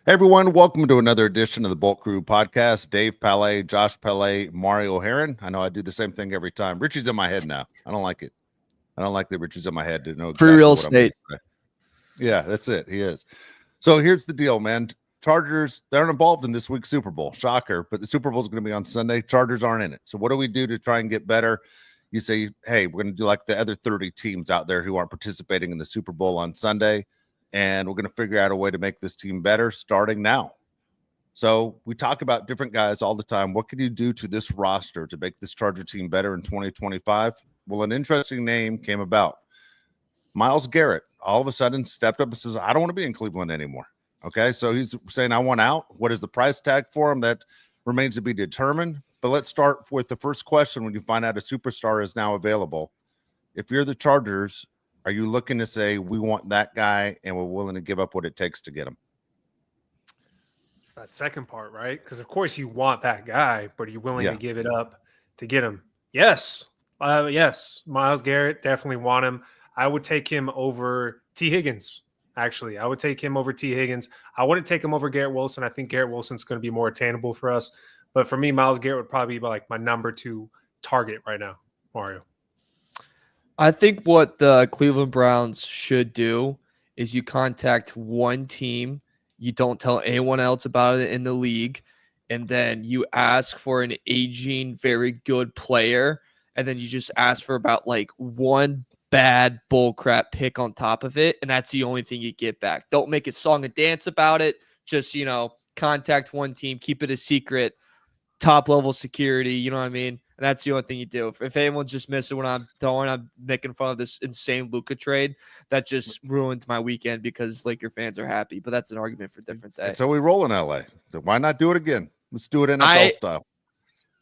Hey everyone, welcome to another edition of the Bolt Crew podcast. Dave Palais, Josh Palais, Mario Heron. I know I do the same thing every time. Richie's in my head now. I don't like it. I don't like that Richie's in my head to know Free exactly real what I'm going estate. to say. Yeah, that's it. He is. So here's the deal, man. Chargers, they're involved in this week's Super Bowl. Shocker, but the Super Bowl is going to be on Sunday. Chargers aren't in it. So what do we do to try and get better? You say, hey, we're going to do like the other 30 teams out there who aren't participating in the Super Bowl on Sunday, and we're going to figure out a way to make this team better starting now. So we talk about different guys all the time. What can you do to this roster to make this Charger team better in 2025? Well, an interesting name came about. Myles Garrett all of a sudden stepped up and says, I don't want to be in Cleveland anymore. Okay, so he's saying, I want out. What is the price tag for him? That remains to be determined. But let's start with the first question. When you find out a superstar is now available, if you're the Chargers, are you looking to say, we want that guy and we're willing to give up what it takes to get him? It's that second part, right? Because of course you want that guy, but are you willing to give it up to get him? Yes. Yes. Myles Garrett, definitely want him. I would take him over T. Higgins. Actually, I would take him over T. Higgins. I wouldn't take him over Garrett Wilson. I think Garrett Wilson's going to be more attainable for us. But for me, Myles Garrett would probably be like my number 2 target right now, Mario. I think what the Cleveland Browns should do is you contact one team. You don't tell anyone else about it in the league. And then you ask for an aging, very good player. And then you just ask for about like one bad bullcrap pick on top of it. And that's the only thing you get back. Don't make a song and dance about it. Just, contact one team, keep it a secret, top level security. You know what I mean? And that's the only thing you do. If anyone's just missing what I'm making fun of this insane Luka trade, that just ruined my weekend because Laker fans are happy. But that's an argument for a different day. So we roll in LA. Why not do it again? Let's do it NFL style.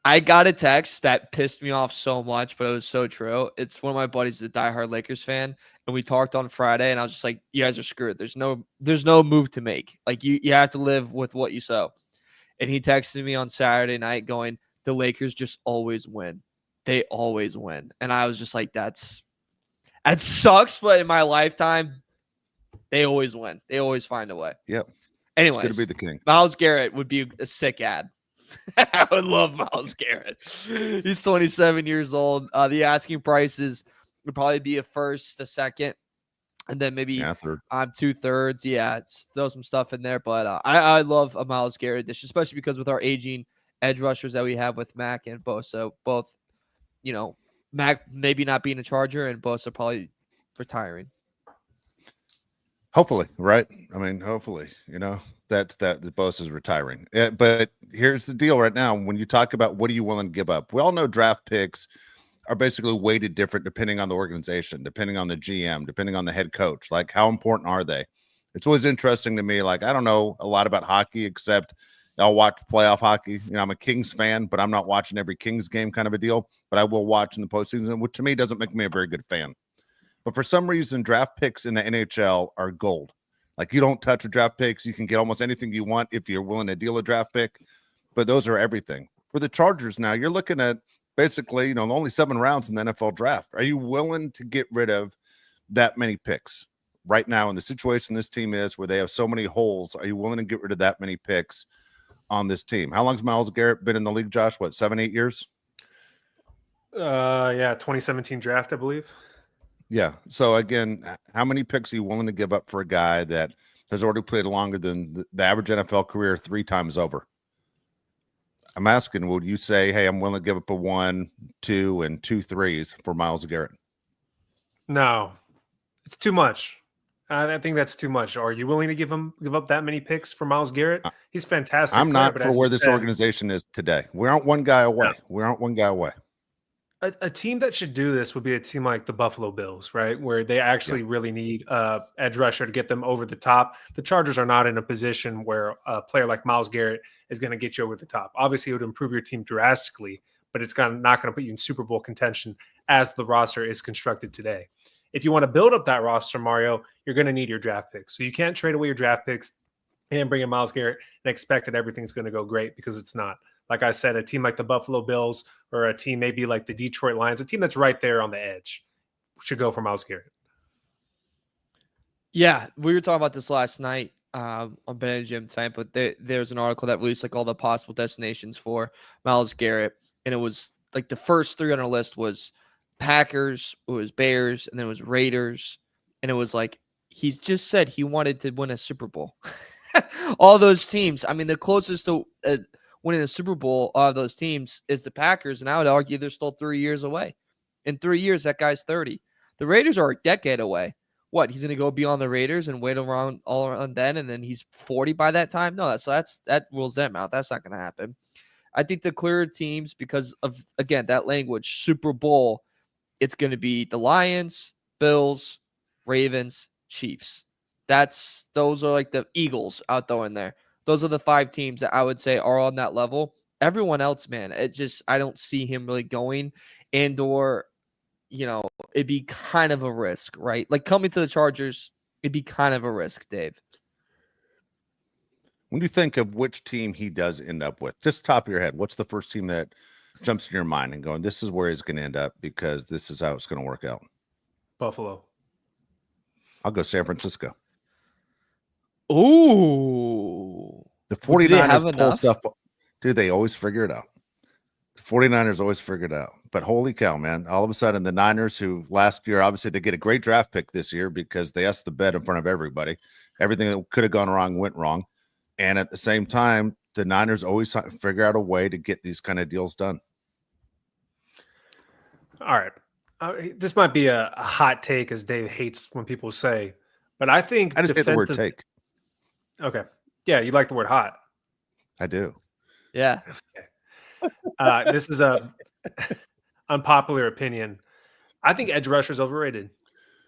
I got a text that pissed me off so much, but it was so true. It's one of my buddies, a diehard Lakers fan, and we talked on Friday, and I was just like, "You guys are screwed. There's no move to make. Like you have to live with what you sow." And he texted me on Saturday night going, the Lakers just always win. They always win. And I was just like, that sucks, but in my lifetime, they always win. They always find a way. Yep. Anyways, it's good to be the king. Myles Garrett would be a sick ad. I would love Myles Garrett. He's 27 years old. The asking prices would probably be a first, a second, and then maybe third. 2/3. Yeah, throw some stuff in there. But I love a Myles Garrett addition, especially because with our aging edge rushers that we have with Mac and Bosa, both, Mac maybe not being a Charger and Bosa probably retiring. Hopefully, right? I mean, hopefully, that the Bosa is retiring. But here's the deal right now. When you talk about what are you willing to give up, we all know draft picks are basically weighted different depending on the organization, depending on the GM, depending on the head coach. Like, how important are they? It's always interesting to me. Like, I don't know a lot about hockey except I'll watch playoff hockey. I'm a Kings fan, but I'm not watching every Kings game kind of a deal. But I will watch in the postseason, which to me doesn't make me a very good fan. But for some reason, draft picks in the NHL are gold. Like, you don't touch with draft picks. You can get almost anything you want if you're willing to deal a draft pick. But those are everything. For the Chargers now, you're looking at basically, only 7 rounds in the NFL draft. Are you willing to get rid of that many picks right now in the situation this team is where they have so many holes? Are you willing to get rid of that many picks on this team? How long's Myles Garrett been in the league, Josh? 7-8 years? 2017 draft, I believe. Yeah. So again, how many picks are you willing to give up for a guy that has already played longer than the average NFL career 3 times over? I'm asking, would you say, hey, I'm willing to give up a 1, 2, and 2 3s for Myles Garrett? No, it's too much. I think that's too much. Are you willing to give up that many picks for Myles Garrett? He's fantastic. I'm not for where this organization is today. We aren't one guy away. No. We aren't one guy away. A team that should do this would be a team like the Buffalo Bills, right? Where they actually really need edge rusher to get them over the top. The Chargers are not in a position where a player like Myles Garrett is going to get you over the top. Obviously, it would improve your team drastically, but it's not going to put you in Super Bowl contention as the roster is constructed today. If you want to build up that roster, Mario, you're going to need your draft picks. So you can't trade away your draft picks and bring in Myles Garrett and expect that everything's going to go great, because it's not. Like I said, a team like the Buffalo Bills or a team maybe like the Detroit Lions, a team that's right there on the edge, should go for Myles Garrett. Yeah, we were talking about this last night. on Ben and Jim tonight, but there's an article that released like all the possible destinations for Myles Garrett, and it was like the first 3 on our list was Packers, it was Bears, and then it was Raiders, and it was like he's just said he wanted to win a Super Bowl. All those teams. I mean, the closest to winning a Super Bowl of those teams is the Packers, and I would argue they're still 3 years away. In 3 years, that guy's 30. The Raiders are a decade away. What, he's going to go beyond the Raiders and wait around all around then, and then he's 40 by that time? No, that rules them out. That's not going to happen. I think the clearer teams, because of, again, that language, Super Bowl, it's going to be the Lions, Bills, Ravens, Chiefs. Those are like the Eagles out there in there. Those are the 5 teams that I would say are on that level. Everyone else, man, I don't see him really going, and/or it'd be kind of a risk, right? Like coming to the Chargers, it'd be kind of a risk, Dave. When you think of which team he does end up with, just top of your head, what's the first team that jumps in your mind and going, this is where he's going to end up because this is how it's going to work out? Buffalo. I'll go San Francisco. Ooh. The 49ers pull stuff. Dude, they always figure it out. The 49ers always figure it out. But holy cow, man. All of a sudden, the Niners, who last year, obviously, they get a great draft pick this year because they asked the bet in front of everybody. Everything that could have gone wrong went wrong. And at the same time, the Niners always figure out a way to get these kind of deals done. All right. This might be a hot take, as Dave hates when people say, but I think I just hate the word take. Okay. Yeah, you like the word hot. I do. Yeah. This is a unpopular opinion. I think edge rusher is overrated.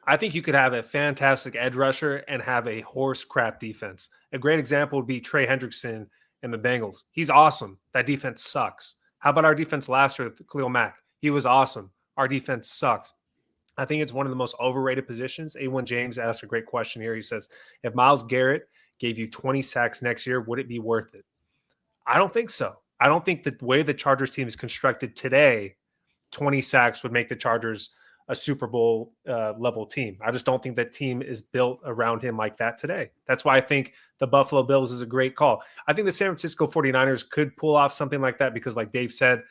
I think you could have a fantastic edge rusher and have a horse crap defense. A great example would be Trey Hendrickson and the Bengals. He's awesome. That defense sucks. How about our defense last year with Khalil Mack? He was awesome. Our defense sucks. I think it's one of the most overrated positions. A1 James asked a great question here. He says, if Myles Garrett gave you 20 sacks next year, would it be worth it? I don't think so. I don't think the way the Chargers team is constructed today, 20 sacks would make the Chargers a Super Bowl level team. I just don't think that team is built around him like that today. That's why I think the Buffalo Bills is a great call. I think the San Francisco 49ers could pull off something like that because, like Dave said,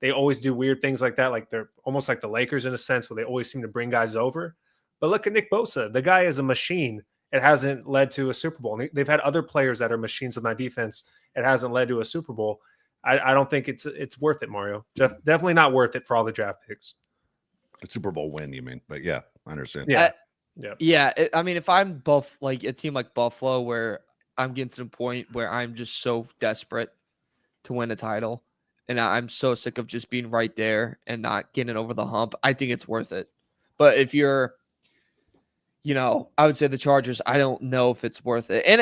they always do weird things like that. Like they're almost like the Lakers in a sense where they always seem to bring guys over. But look at Nick Bosa. The guy is a machine. It hasn't led to a Super Bowl. They've had other players that are machines on that defense. It hasn't led to a Super Bowl. I don't think it's worth it, Mario. Definitely not worth it for all the draft picks. A Super Bowl win, you mean? But yeah, I understand. Yeah. I mean, if I'm like a team like Buffalo, where I'm getting to the point where I'm just so desperate to win a title, and I'm so sick of just being right there and not getting over the hump, I think it's worth it. But if you're, I would say the Chargers, I don't know if it's worth it. And,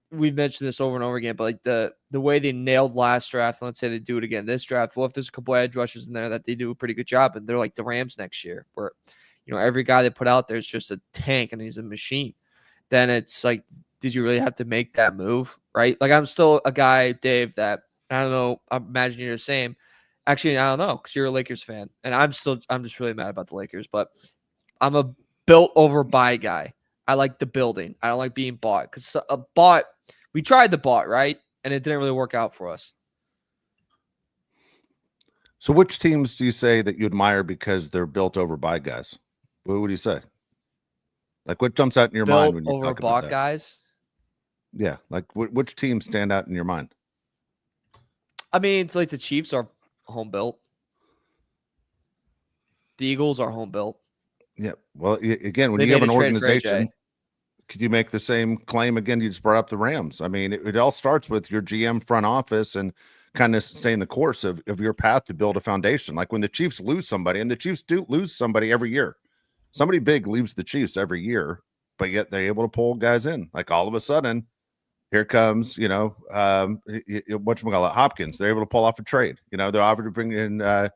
we've mentioned this over and over again, but like the way they nailed last draft, and let's say they do it again this draft. Well, if there's a couple of edge rushers in there that they do a pretty good job, and they're like the Rams next year, where every guy they put out there is just a tank and he's a machine. Then it's like, did you really have to make that move, right? Like I'm still a guy, Dave, that I don't know. I imagine you're the same. Actually, I don't know because you're a Lakers fan, and I'm just really mad about the Lakers. But I'm a built over buy guy. I like the building. I don't like being bought because a bought. We tried the bought, right? And it didn't really work out for us. So which teams do you say that you admire because they're built over by guys? What would you say? Like what jumps out in your mind when you over talk bought about that? Guys? Yeah. Like which teams stand out in your mind? I mean, it's like the Chiefs are home built. The Eagles are home built. Yeah. Well, again, when you have an organization, could you make the same claim again? You just brought up the Rams. I mean, it all starts with your GM front office and kind of staying the course of your path to build a foundation. Like when the Chiefs lose somebody, and the Chiefs do lose somebody every year. Somebody big leaves the Chiefs every year, but yet they're able to pull guys in. Like all of a sudden, here comes, whatchamacallit, Hopkins. They're able to pull off a trade. They're offered to bring in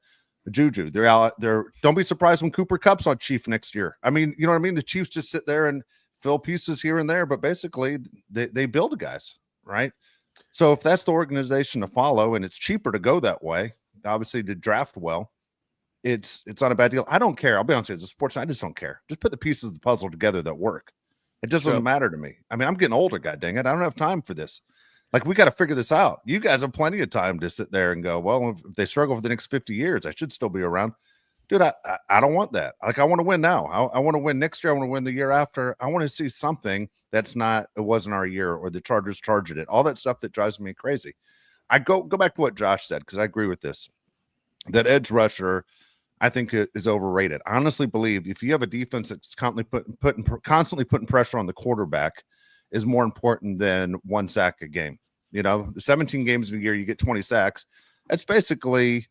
Juju. They're out there. Don't be surprised when Cooper Kupp's on Chief next year. I mean, you know what I mean? The Chiefs just sit there and fill pieces here and there, but basically they build guys, right? So if that's the organization to follow and it's cheaper to go that way, obviously to draft well, it's not a bad deal. I don't care. I'll be honest with you, as a sports fan, I just don't care. Just put the pieces of the puzzle together that work. It just True. doesn't matter to me. I mean, I'm getting older, god dang it. I don't have time for this. Like, we got to figure this out. You guys have plenty of time to sit there and go, well, if they struggle for the next 50 years, I should still be around. Dude, I don't want that. Like, I want to win now. I want to win next year. I want to win the year after. I want to see something that's not, it wasn't our year, or the Chargers charged it. All that stuff that drives me crazy. I go back to what Josh said, because I agree with this. That edge rusher, I think, is overrated. I honestly believe if you have a defense that's constantly putting pressure on the quarterback, is more important than one sack a game. You know, the 17 games in a year, you get 20 sacks. That's basically,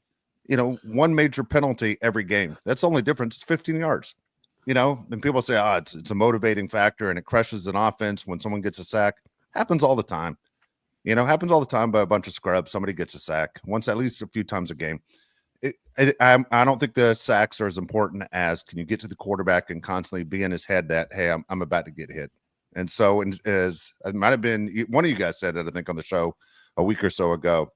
you know, one major penalty every game. That's the only difference. It's 15 yards. You know, and people say, oh, it's a motivating factor and it crushes an offense when someone gets a sack. Happens all the time. You know, happens all the time by a bunch of scrubs. Somebody gets a sack once, at least a few times a game. I don't think the sacks are as important as, can you get to the quarterback and constantly be in his head that, hey, I'm about to get hit. And so, as it might have been one of you guys said it, I think, on the show a week or so ago,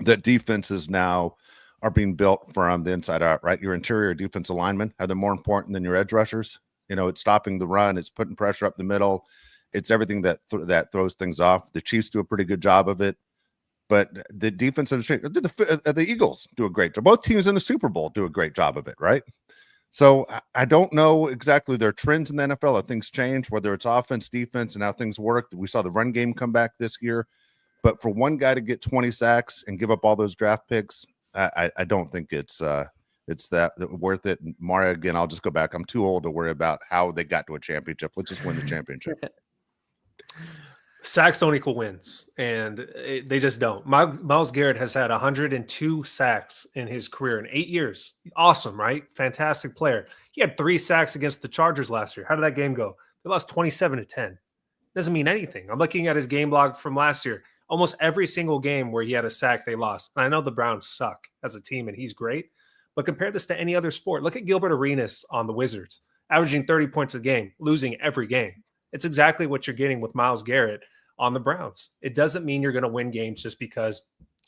that defenses now are being built from the inside out, right? Your interior defensive linemen are more important than your edge rushers. You know, it's stopping the run, it's putting pressure up the middle, it's everything that throws things off. The Chiefs do a pretty good job of it, but the defensive the Eagles do a great job. Both teams in the Super Bowl do a great job of it, right? So I don't know exactly their trends in the NFL. How things change, whether it's offense, defense, and how things work. We saw the run game come back this year, but for one guy to get 20 sacks and give up all those draft picks, I don't think it's that worth it. And Mario, again, I'll just go back. I'm too old to worry about how they got to a championship. Let's just win the championship. Sacks don't equal wins, and they just don't. Myles Garrett has had 102 sacks in his career in 8 years. Awesome, right? Fantastic player. He had 3 sacks against the Chargers last year. How did that game go? They lost 27-10. Doesn't mean anything. I'm looking at his game log from last year. Almost every single game where he had a sack, they lost. And I know the Browns suck as a team, and he's great. But compare this to any other sport. Look at Gilbert Arenas on the Wizards, averaging 30 points a game, losing every game. It's exactly what you're getting with Myles Garrett on the Browns. It doesn't mean you're going to win games just because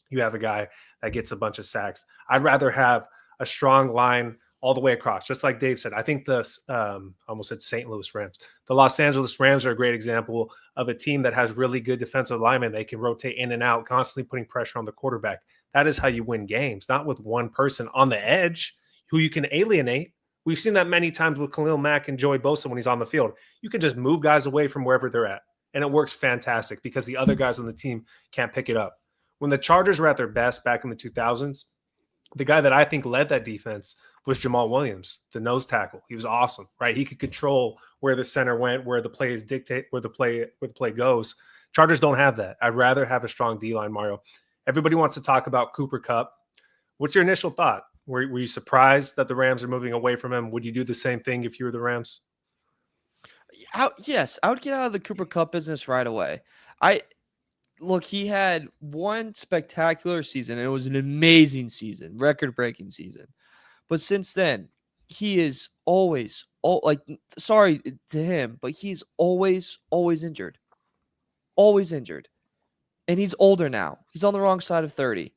you have a guy that gets a bunch of sacks. I'd rather have a strong line all the way across. Just like Dave said, I think the I almost said St. Louis Rams. The Los Angeles Rams are a great example of a team that has really good defensive linemen. They can rotate in and out, constantly putting pressure on the quarterback. That is how you win games, not with one person on the edge who you can alienate. We've seen that many times with Khalil Mack and Joey Bosa when he's on the field. You can just move guys away from wherever they're at, and it works fantastic because the other guys on the team can't pick it up. When the Chargers were at their best back in the 2000s, the guy that I think led that defense was Jamal Williams, the nose tackle. He was awesome, right? He could control where the center went, where the plays dictate, where the play goes. Chargers don't have that. I'd rather have a strong D-line, Mario. Everybody wants to talk about Cooper Kupp. What's your initial thought? Were you surprised that the Rams are moving away from him? Would you do the same thing if you were the Rams? Yes, I would get out of the Cooper Kupp business right away. Look, he had one spectacular season, and it was an amazing season, record-breaking season. But since then, he is always, sorry to him, but he's always injured. Always injured. And he's older now. He's on the wrong side of 30.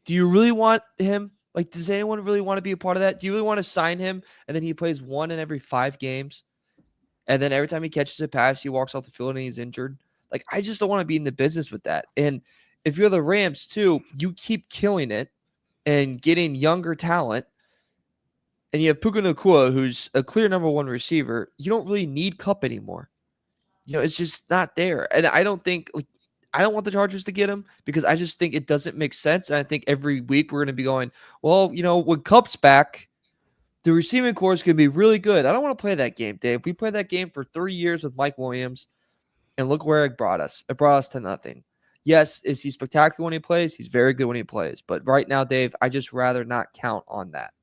Do you really want him? Like, does anyone really want to be a part of that? Do you really want to sign him, and then he plays 1 in every 5 games? And then every time he catches a pass, he walks off the field and he's injured? Like, I just don't want to be in the business with that. And if you're the Rams too, you keep killing it and getting younger talent. And you have Puka Nacua, who's a clear number 1 receiver. You don't really need Kupp anymore. You know, it's just not there. And I don't think, I don't want the Chargers to get him because I just think it doesn't make sense. And I think every week we're going to be going, well, you know, when Kupp's back, the receiving core is going to be really good. I don't want to play that game, Dave. We played that game for 3 years with Mike Williams, and look where it brought us. It brought us to nothing. Yes, is he spectacular when he plays? He's very good when he plays. But right now, Dave, I just rather not count on that.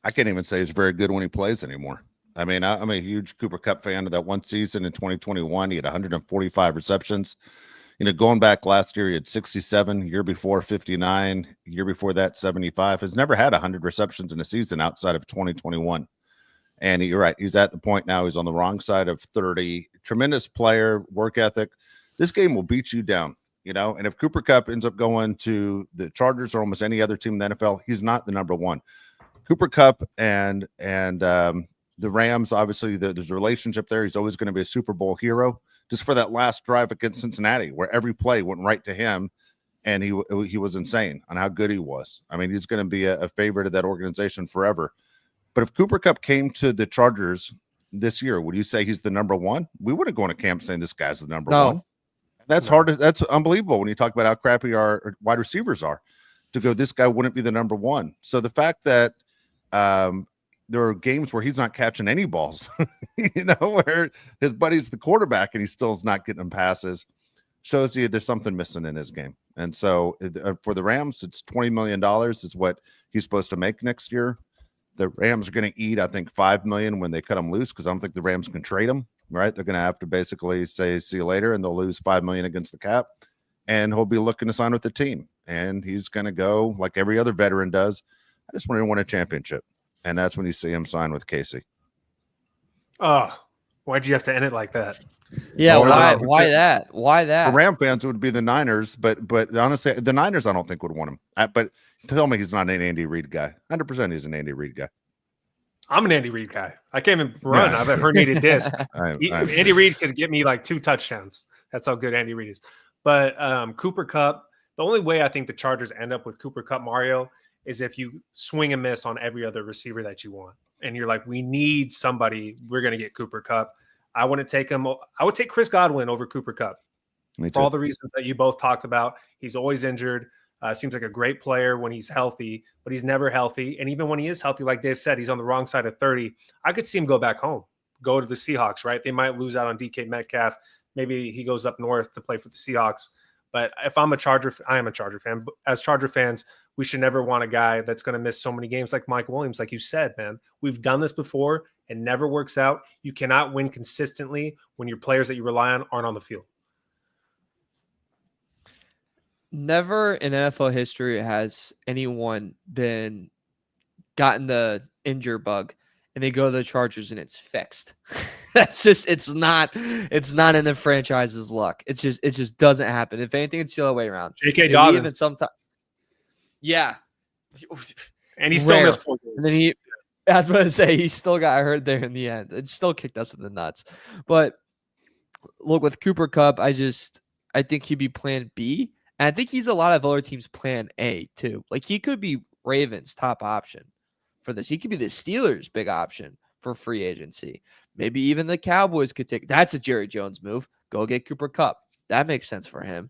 I can't even say he's very good when he plays anymore. I mean, I'm a huge Cooper Kupp fan of that one season in 2021. He had 145 receptions. You know, going back last year, he had 67, year before 59, year before that 75. Has never had 100 receptions in a season outside of 2021. And you're right, he's at the point now, he's on the wrong side of 30. Tremendous player, work ethic. This game will beat you down, you know. And if Cooper Kupp ends up going to the Chargers or almost any other team in the NFL, he's not the number 1. Cooper Kupp and The Rams, obviously, there's a relationship there. He's always going to be a Super Bowl hero. Just for that last drive against Cincinnati, where every play went right to him, and he was insane on how good he was. I mean, he's going to be a favorite of that organization forever. But if Cooper Kupp came to the Chargers this year, would you say he's the number one? We wouldn't go to camp saying this guy's the number one. That's hard. That's unbelievable when you talk about how crappy our wide receivers are. To go, this guy wouldn't be the number one. So the fact that there are games where he's not catching any balls, where his buddy's the quarterback and he still is not getting them passes, shows you there's something missing in his game. And so for the Rams, it's $20 million is what he's supposed to make next year. The Rams are going to eat, I think, $5 million when they cut him loose, because I don't think the Rams can trade him, right? They're going to have to basically say, see you later, and they'll lose $5 million against the cap, and he'll be looking to sign with the team. And he's going to go like every other veteran does. I just want to win a championship. And that's when you see him sign with Casey. Oh, why'd you have to end it like that? Yeah, why that? Why that? The Ram fans would be the Niners, but honestly, the Niners I don't think would want him. But tell me he's not an Andy Reid guy. 100% he's an Andy Reid guy. I'm an Andy Reid guy. I can't even run. I have a herniated disc. Andy Reid could get me like 2 touchdowns. That's how good Andy Reid is. But Cooper Kupp, the only way I think the Chargers end up with Cooper Kupp, Mario, is if you swing and miss on every other receiver that you want. And you're like, we need somebody. We're going to get Cooper Kupp. I wouldn't take him. I would take Chris Godwin over Cooper Kupp for all the reasons that you both talked about. He's always injured. Seems like a great player when he's healthy, but he's never healthy. And even when he is healthy, like Dave said, he's on the wrong side of 30. I could see him go back home, go to the Seahawks, right? They might lose out on DK Metcalf. Maybe he goes up north to play for the Seahawks. But if I'm I am a Charger fan. But as Charger fans, we should never want a guy that's going to miss so many games like Mike Williams. Like you said, man, we've done this before. It never works out. You cannot win consistently when your players that you rely on aren't on the field. Never in NFL history has anyone gotten the injure bug and they go to the Chargers and it's fixed. That's just, it's not in the franchise's luck. It just doesn't happen. If anything, it's the other way around. J.K. Dobbins. Even sometimes, yeah. And he still missed 4 games. And then I was going to say, he still got hurt there in the end. It still kicked us in the nuts. But look, with Cooper Kupp, I think he'd be plan B. And I think he's a lot of other teams' plan A too. Like he could be Ravens' top option for this. He could be the Steelers' big option for free agency. Maybe even the Cowboys could take. That's a Jerry Jones move. Go get Cooper Kupp. That makes sense for him.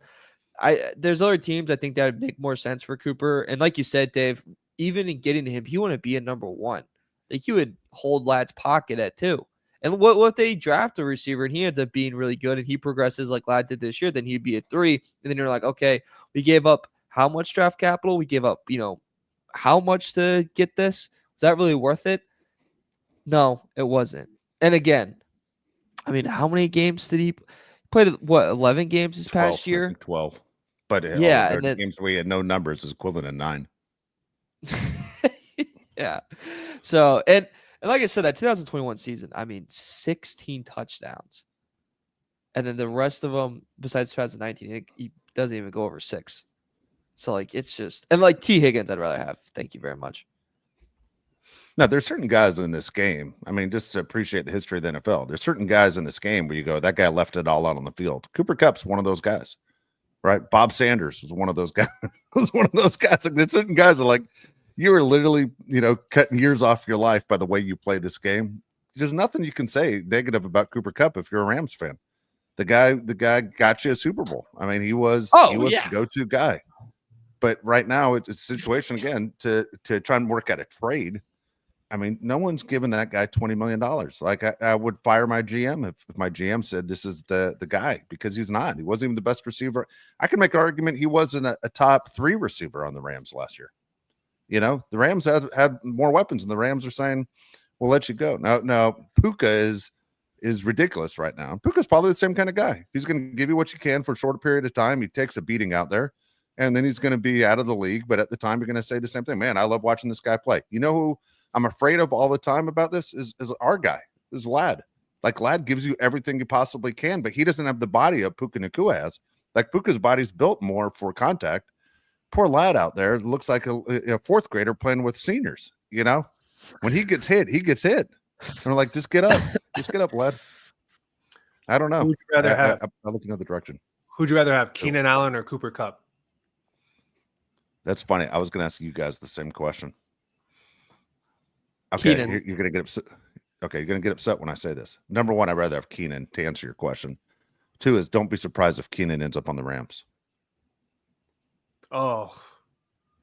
There's other teams I think that would make more sense for Cooper. And like you said, Dave, even in getting to him, he wouldn't be a number one. Like he would hold Lad's pocket at 2. And what if they draft a receiver and he ends up being really good and he progresses like Lad did this year, then he'd be a 3. And then you're like, okay, we gave up how much draft capital? We gave up, how much to get this? Was that really worth it? No, it wasn't. And again, I mean, how many games did he play? 11 games this 12, past year? 12. But yeah, and then, games where he had no numbers is equivalent to 9. Yeah. So, and like I said, that 2021 season, I mean, 16 touchdowns. And then the rest of them, besides 2019, he doesn't even go over 6. So, like, it's just, and like T. Higgins, I'd rather have. Thank you very much. Now, there's certain guys in this game. I mean, just to appreciate the history of the NFL, there's certain guys in this game where you go, that guy left it all out on the field. Cooper Kupp's one of those guys, right? Bob Sanders was one of those guys. Like, there's certain guys that, like, you are literally, cutting years off your life by the way you play this game. There's nothing you can say negative about Cooper Kupp if you're a Rams fan. The guy got you a Super Bowl. I mean, he was the go-to guy. But right now, it's a situation again to try and work out a trade. I mean, no one's giving that guy $20 million. Like I would fire my GM if my GM said this is the guy, because he's not. He wasn't even the best receiver. I can make an argument he wasn't a top 3 receiver on the Rams last year. The Rams had more weapons, and the Rams are saying, "We'll let you go." Now Puka is ridiculous right now. Puka's probably the same kind of guy. He's going to give you what you can for a short period of time. He takes a beating out there, and then he's going to be out of the league. But at the time, you're going to say the same thing. Man, I love watching this guy play. You know who I'm afraid of all the time about this is our guy, is Lad. Like, Lad gives you everything he possibly can, but he doesn't have the body of Puka Nacua has. Like, Puka's body's built more for contact. Poor Lad out there looks like a 4th grader playing with seniors. When he gets hit, he gets hit. they're like, just get up, lad. I don't know. Who'd you rather have? I'm looking other direction. Who'd you rather have, Keenan Allen or Cooper Kupp? That's funny. I was going to ask you guys the same question. Okay, Keenan. you're going to get upset. Okay, you're going to get upset when I say this. Number one, I'd rather have Keenan to answer your question. Two is don't be surprised if Keenan ends up on the Rams. Oh,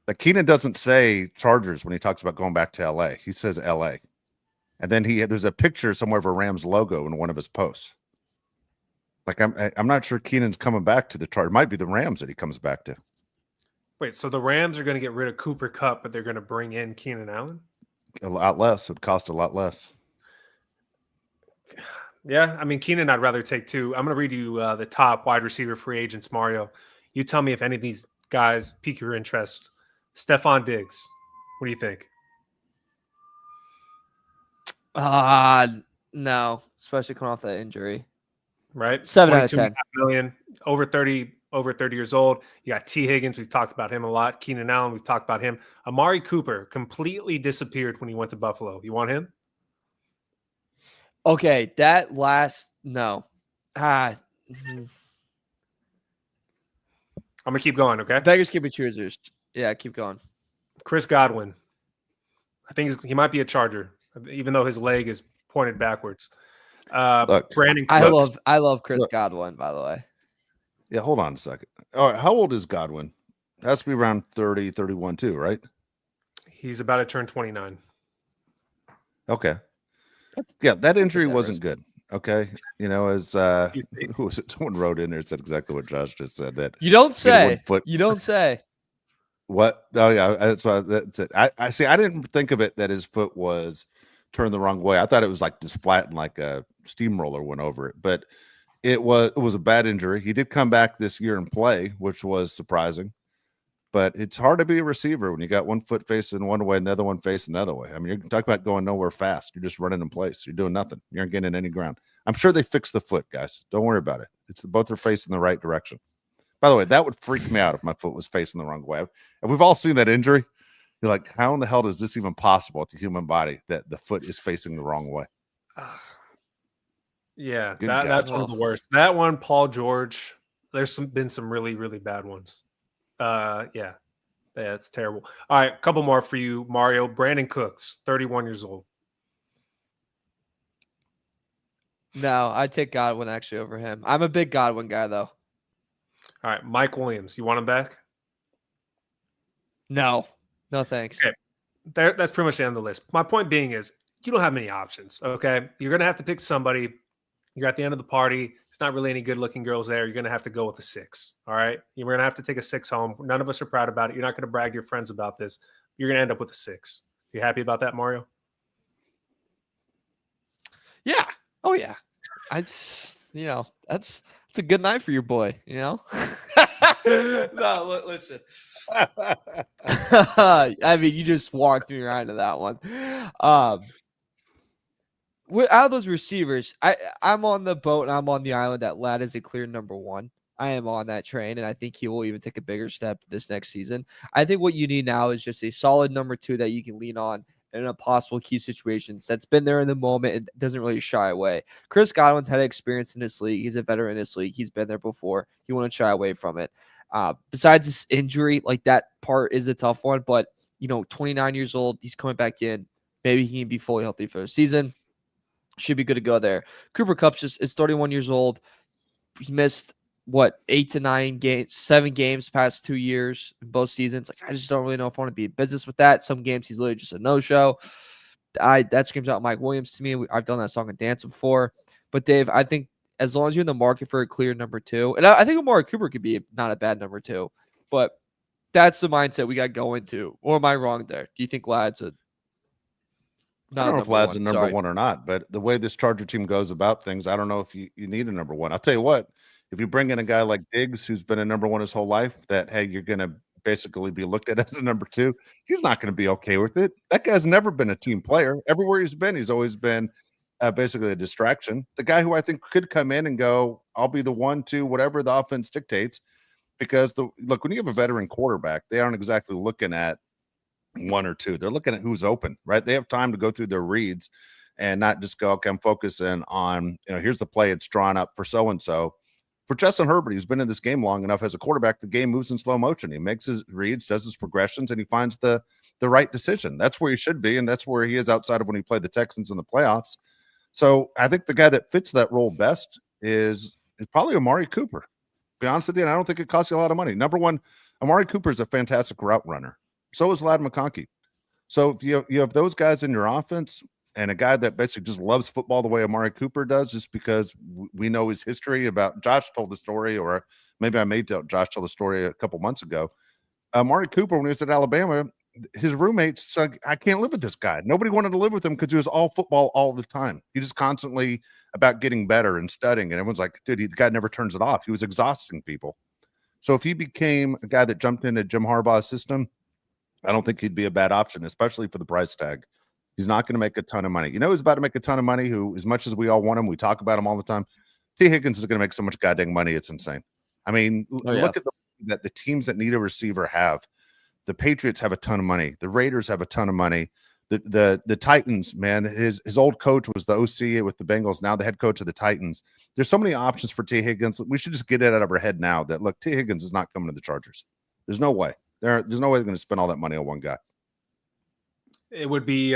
Like Keenan doesn't say Chargers when he talks about going back to LA. He says LA. And then there's a picture somewhere of a Rams logo in one of his posts. Like I'm not sure Keenan's coming back to the Chargers. It might be the Rams that he comes back to. wait. So the Rams are going to get rid of Cooper Kupp, but they're going to bring in Keenan Allen? A lot less. It would cost a lot less. Yeah, I mean, Keenan, I'd rather take too. I'm going to read you the top wide receiver free agents, Mario. You tell me if any of these guys pique your interest. Stephon Diggs, what do you think? No, especially coming off that injury. Right, 7 out of 22.5 10. million, over 30 years old. You got T. Higgins. We've talked about him a lot. Keenan Allen. We've talked about him. Amari Cooper completely disappeared when he went to Buffalo. You want him? Okay, that last no. I'm gonna keep going. Okay. Beggars keep it choosers. Yeah, keep going. Chris Godwin. I think he might be a Charger, even though his leg is pointed backwards. Look, Brandon Cooks. I love Chris Godwin, by the way. Yeah, hold on a second. All right, how old is Godwin? It has to be around 30, 31 too, right? He's about to turn 29. Okay. Yeah, that injury wasn't good. Okay. You know, as who was it? Someone wrote in there and said exactly what Josh just said. That You don't say. You don't say. What? Oh yeah, that's why. That's it. I see. I didn't think of it that his foot was turned the wrong way. I thought it was like just flat and like a steamroller went over it. But it was a bad injury. He did come back this year and play, which was surprising. But it's hard to be a receiver when you got one foot facing one way and the other one facing the other way. I mean, you're talking about going nowhere fast. You're just running in place. You're doing nothing. You aren't getting any ground. I'm sure they fixed the foot, guys. Don't worry about it. Both are facing the right direction. By the way, that would freak me out if my foot was facing the wrong way. And we've all seen that injury. You're like, how in the hell is this even possible with the human body that the foot is facing the wrong way? Yeah, that's one of the worst. That one, Paul George. There's been some really, really bad ones. Yeah, it's terrible. All right, a couple more for you, Mario. Brandon Cooks, 31 years old. No, I'd take Godwin actually over him. I'm a big Godwin guy, though. All right, Mike Williams. You want him back? No, thanks. Okay, that's pretty much the end of the list. My point being is you don't have many options, okay? You're going to have to pick somebody. You're at the end of the party. It's not really any good-looking girls there. You're going to have to go with a 6, all right? You're going to have to take a 6 home. None of us are proud about it. You're not going to brag to your friends about this. You're going to end up with a 6. You happy about that, Mario? Yeah. Oh, yeah. It's a good night for your boy, you know? No, listen. I mean, you just walked me right into that one. Out of those receivers, I'm on the boat and I'm on the island that Ladd is a clear number 1. I am on that train, and I think he will even take a bigger step this next season. I think what you need now is just a solid number 2 that you can lean on in a possible key situations that's been there in the moment and doesn't really shy away. Chris Godwin's had experience in this league. He's a veteran in this league. He's been there before. You want to shy away from it. Besides this injury, like that part is a tough one, but 29 years old, he's coming back in. Maybe he can be fully healthy for the season. Should be good to go there. Cooper Kupp is 31 years old. He missed 8 to 9 games, 7 games past 2 years in both seasons. Like, I just don't really know if I want to be in business with that. Some games he's literally just a no-show. That screams out Mike Williams to me. I've done that song and dance before. But Dave, I think as long as you're in the market for a clear number 2, and I think Amari Cooper could be not a bad number 2, but that's the mindset we got going to. Or am I wrong there? Do you think Ladd's I don't know if Ladd's a number 1 or not, but the way this Charger team goes about things, I don't know if you need a number 1. I'll tell you what, if you bring in a guy like Diggs, who's been a number 1 his whole life, that, hey, you're going to basically be looked at as a number 2, he's not going to be okay with it. That guy's never been a team player. Everywhere he's been, he's always been basically a distraction. The guy who I think could come in and go, I'll be the 1, 2, whatever the offense dictates, because look, when you have a veteran quarterback, they aren't exactly looking at 1 or 2. They're looking at who's open, right? They have time to go through their reads and not just go, okay, I'm focusing on, here's the play it's drawn up for so-and-so. For Justin Herbert, he's been in this game long enough as a quarterback, the game moves in slow motion. He makes his reads, does his progressions, and he finds the right decision. That's where he should be, and that's where he is outside of when he played the Texans in the playoffs. So I think the guy that fits that role best is probably Amari Cooper. To be honest with you, and I don't think it costs you a lot of money. Number one, Amari Cooper is a fantastic route runner. So is Ladd McConkey. So if you have those guys in your offense and a guy that basically just loves football the way Amari Cooper does, just because we know his history about Josh told the story, or maybe I made Josh tell the story a couple months ago. Amari Cooper, when he was at Alabama, his roommates said, I can't live with this guy. Nobody wanted to live with him because he was all football all the time. He was constantly about getting better and studying. And everyone's like, dude, the guy never turns it off. He was exhausting people. So if he became a guy that jumped into Jim Harbaugh's system, I don't think he'd be a bad option, especially for the price tag. He's not going to make a ton of money. Who's about to make a ton of money, who, as much as we all want him, we talk about him all the time. T. Higgins is going to make so much goddamn money. It's insane. I mean, look at the teams that need a receiver have. The Patriots have a ton of money. The Raiders have a ton of money. The Titans, man, his old coach was the OC with the Bengals, now the head coach of the Titans. There's so many options for T. Higgins. We should just get it out of our head now that, look, T. Higgins is not coming to the Chargers. There's no way. There's no way they're going to spend all that money on one guy. It would be,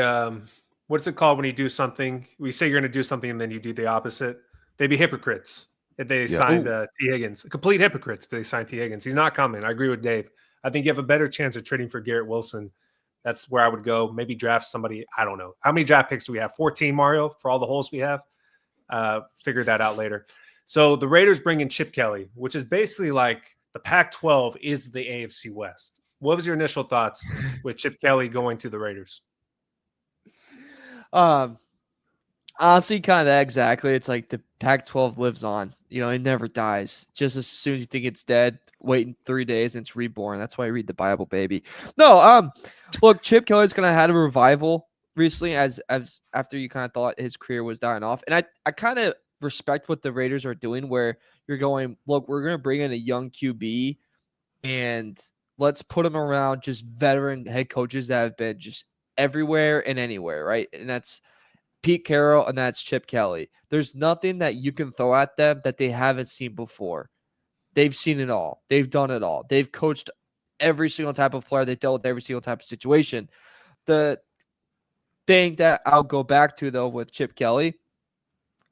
what's it called when you do something? We say you're going to do something and then you do the opposite. They'd be hypocrites if they signed T. Higgins. Complete hypocrites if they signed T. Higgins. He's not coming. I agree with Dave. I think you have a better chance of trading for Garrett Wilson. That's where I would go. Maybe draft somebody. I don't know. How many draft picks do we have? 14, Mario, for all the holes we have? Figure that out later. So the Raiders bring in Chip Kelly, which is basically like the Pac-12 is the AFC West. What was your initial thoughts with Chip Kelly going to the Raiders? Honestly, kind of exactly. It's like the Pac-12 lives on. It never dies. Just as soon as you think it's dead, wait in 3 days and it's reborn. That's why I read the Bible, baby. No, look, Chip Kelly's gonna have a revival recently as after you kind of thought his career was dying off. And I kind of respect what the Raiders are doing, where you're going, look, we're gonna bring in a young QB and let's put him around just veteran head coaches that have been just everywhere and anywhere, right? And that's Pete Carroll and that's Chip Kelly. There's nothing that you can throw at them that they haven't seen before. They've seen it all. They've done it all. They've coached every single type of player. They dealt with every single type of situation. The thing that I'll go back to, though, with Chip Kelly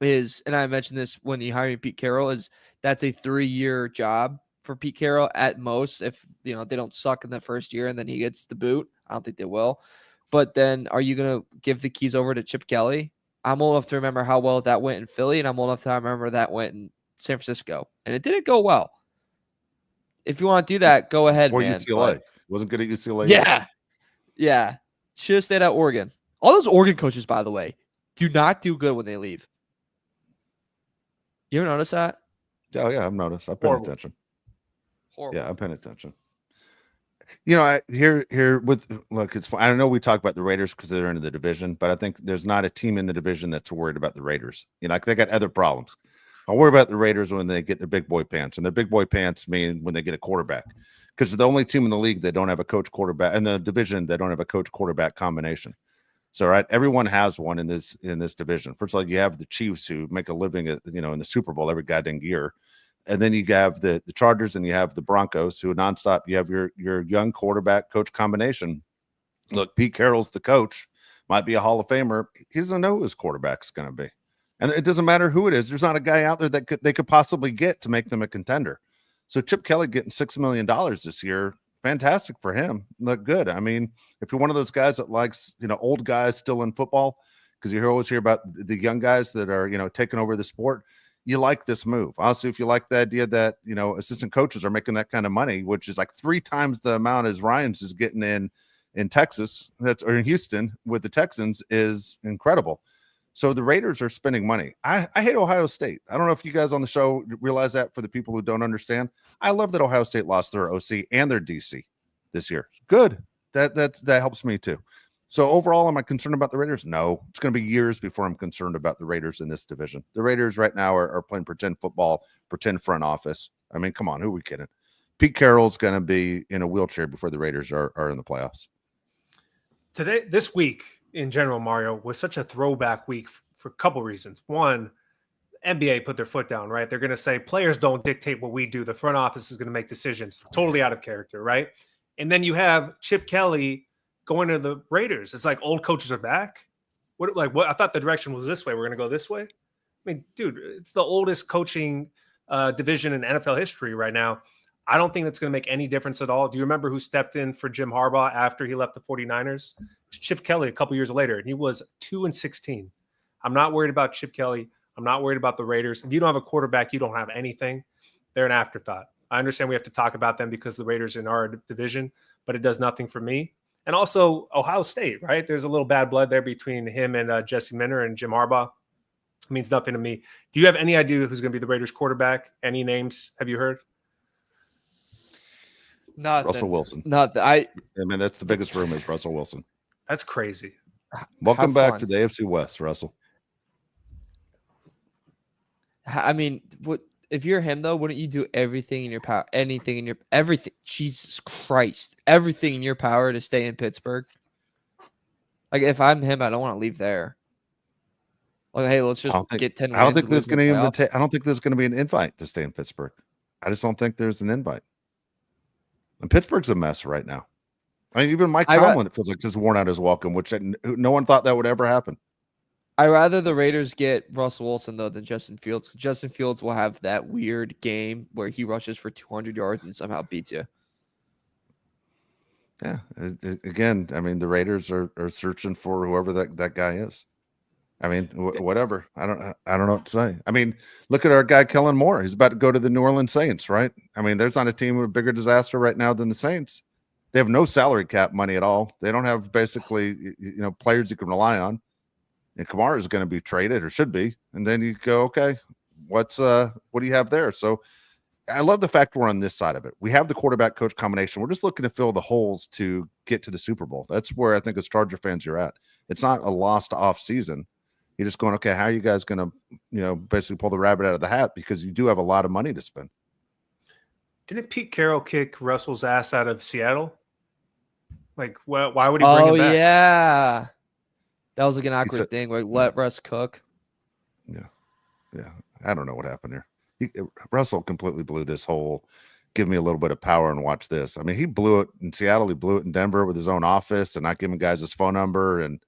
is, and I mentioned this when he hired Pete Carroll, is that's a 3-year job for Pete Carroll at most. If they don't suck in the first year and then he gets the boot, I don't think they will. But then are you going to give the keys over to Chip Kelly? I'm old enough to remember how well that went in Philly, and I'm old enough to remember that went in San Francisco. And it didn't go well. If you want to do that, go ahead, or man. UCLA. But wasn't good at UCLA. Yeah. Should have stayed at Oregon. All those Oregon coaches, by the way, do not do good when they leave. You ever notice that? Oh, yeah, I've noticed. I've paid attention. Horrible. Yeah, I'm paying attention. Here with look, it's fine. I know we talk about the Raiders because they're in the division, but I think there's not a team in the division that's worried about the Raiders. They got other problems. I'll worry about the Raiders when they get their big boy pants, and their big boy pants mean when they get a quarterback, because they're the only team in the league that don't have a coach quarterback in the division. They don't have a coach quarterback combination. So, right, everyone has one in this division. First of all, you have the Chiefs who make a living at in the Super Bowl every goddamn year. And then you have the Chargers and you have the Broncos who are nonstop. You have your young quarterback coach combination. Look, Pete Carroll's the coach, might be a Hall of Famer. He doesn't know who his quarterback's going to be. And it doesn't matter who it is. There's not a guy out there that they could possibly get to make them a contender. So Chip Kelly getting $6 million this year, fantastic for him. Look good. I mean, if you're one of those guys that likes, old guys still in football, because you always hear about the young guys that are, taking over the sport, you like this move. Also, if you like the idea that, assistant coaches are making that kind of money, which is like 3 times the amount as Ryan's is getting in Texas, or in Houston with the Texans, is incredible. So the Raiders are spending money. I hate Ohio State. I don't know if you guys on the show realize that. For the people who don't understand, I love that Ohio State lost their OC and their DC this year. Good. That helps me too. So overall, am I concerned about the Raiders? No. It's going to be years before I'm concerned about the Raiders in this division. The Raiders right now are playing pretend football, pretend front office. I mean, come on, who are we kidding? Pete Carroll's going to be in a wheelchair before the Raiders are in the playoffs. This week, in general, Mario, was such a throwback week for a couple reasons. One, NBA put their foot down, right? They're going to say players don't dictate what we do. The front office is going to make decisions. Totally out of character, right? And then you have Chip Kelly going to the Raiders. It's like old coaches are back. What? I thought the direction was this way. We're going to go this way. I mean, dude, it's the oldest coaching division in NFL history right now. I don't think that's going to make any difference at all. Do you remember who stepped in for Jim Harbaugh after he left the 49ers? Chip Kelly a couple years later, and he was 2-16. I'm not worried about Chip Kelly. I'm not worried about the Raiders. If you don't have a quarterback, you don't have anything. They're an afterthought. I understand we have to talk about them because the Raiders are in our division, but it does nothing for me. And also Ohio State, right? There's a little bad blood there between him and Jesse Minter and Jim Harbaugh. It means nothing to me. Do you have any idea who's going to be the Raiders quarterback? Any names have you heard? Nothing. Russell Wilson. I mean, that's the biggest rumor is Russell Wilson. That's crazy. Welcome back to the AFC West, Russell. I mean, what if you're him though? Wouldn't you do everything in your power? Everything. Jesus Christ, everything in your power to stay in Pittsburgh. Like if I'm him, I don't want to leave there. Like, hey, let's just get 10 wins. I don't think there's going to I don't think there's going to be an invite to stay in Pittsburgh. I just don't think there's an invite. And Pittsburgh's a mess right now. I mean, even Mike Tomlin, it feels like just worn out his welcome, which no one thought that would ever happen. I'd rather the Raiders get Russell Wilson, though, than Justin Fields. Justin Fields will have that weird game where he rushes for 200 yards and somehow beats you. Yeah. Again, I mean, the Raiders are searching for whoever that guy is. I mean, whatever. I don't know what to say. I mean, look at our guy Kellen Moore. He's about to go to the New Orleans Saints, right? I mean, there's not a team with a bigger disaster right now than the Saints. They have no salary cap money at all. They don't have basically, players you can rely on. And Kamara is going to be traded or should be. And then you go, okay, what do you have there? So I love the fact we're on this side of it. We have the quarterback coach combination. We're just looking to fill the holes to get to the Super Bowl. That's where I think as Charger fans you're at. It's not a lost off season. You're just going, okay, how are you guys going to, basically pull the rabbit out of the hat because you do have a lot of money to spend. Didn't Pete Carroll kick Russell's ass out of Seattle? Like, why would he bring him back? Oh, yeah. That was like an awkward thing where let Russ cook. Yeah. I don't know what happened here. Russell completely blew this whole give me a little bit of power and watch this. I mean, he blew it in Seattle. He blew it in Denver with his own office and not giving guys his phone number. And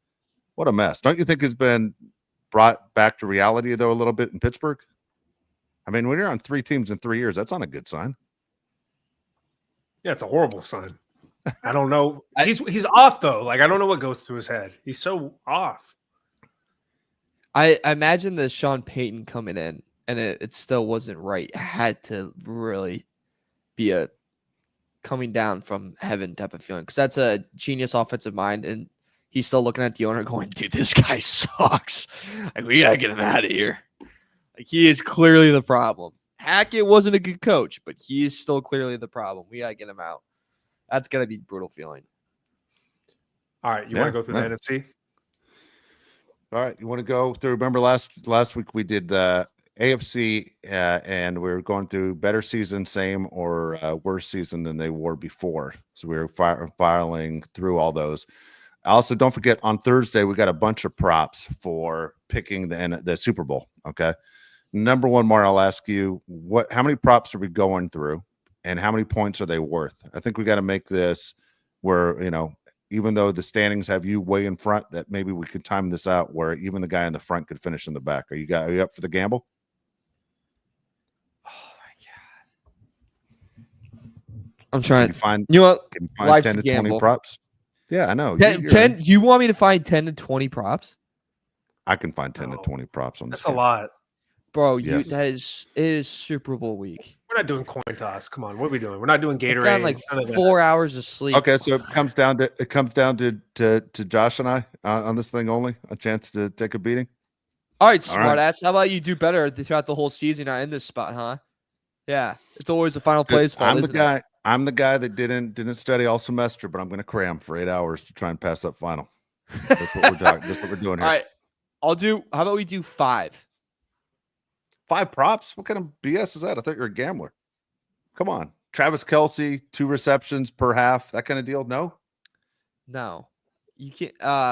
what a mess. Don't you think has been brought back to reality, though, a little bit in Pittsburgh? I mean, when you're on 3 teams in 3 years, that's not a good sign. Yeah, it's a horrible sign. I don't know. He's off, though. Like, I don't know what goes through his head. He's so off. I imagine the Sean Payton coming in, and it still wasn't right. It had to really be a coming down from heaven type of feeling because that's a genius offensive mind, and he's still looking at the owner going, dude, this guy sucks. Like, we got to get him out of here. Like, he is clearly the problem. Hackett wasn't a good coach, but he is still clearly the problem. We got to get him out. That's going to be a brutal feeling. All right. You want to go through the NFC? All right. You want to go through? Remember last week we did the AFC and we were going through better season, same or worse season than they were before. So we were filing through all those. Also, don't forget on Thursday, we got a bunch of props for picking the Super Bowl. Okay. Number one, Mar, I'll ask you how many props are we going through and how many points are they worth? I think we got to make this where, even though the standings have you way in front, that maybe we could time this out where even the guy in the front could finish in the back. Are you up for the gamble? Oh my God. I'm trying to find, you know what? Can you find 10 to 20 props? Yeah, I know. 10, you want me to find 10 to 20 props? I can find 10 to 20 props on this. That's a lot. Bro, yes. It is Super Bowl week. We're not doing coin toss. Come on, what are we doing? We're not doing Gatorade. I've got like 4 hours of sleep. Okay, so it comes down to Josh and I on this thing only. A chance to take a beating. All right, smartass. How about you do better throughout the whole season? Not in this spot, huh? Yeah, it's always the final plays fault. I'm the guy that didn't study all semester, but I'm going to cram for 8 hours to try and pass that final. That's what we're doing. That's what we're doing here. All right, how about we do 5? 5 props? What kind of BS is that? I thought you were a gambler. Come on. Travis Kelce, 2 receptions per half, that kind of deal? No. You can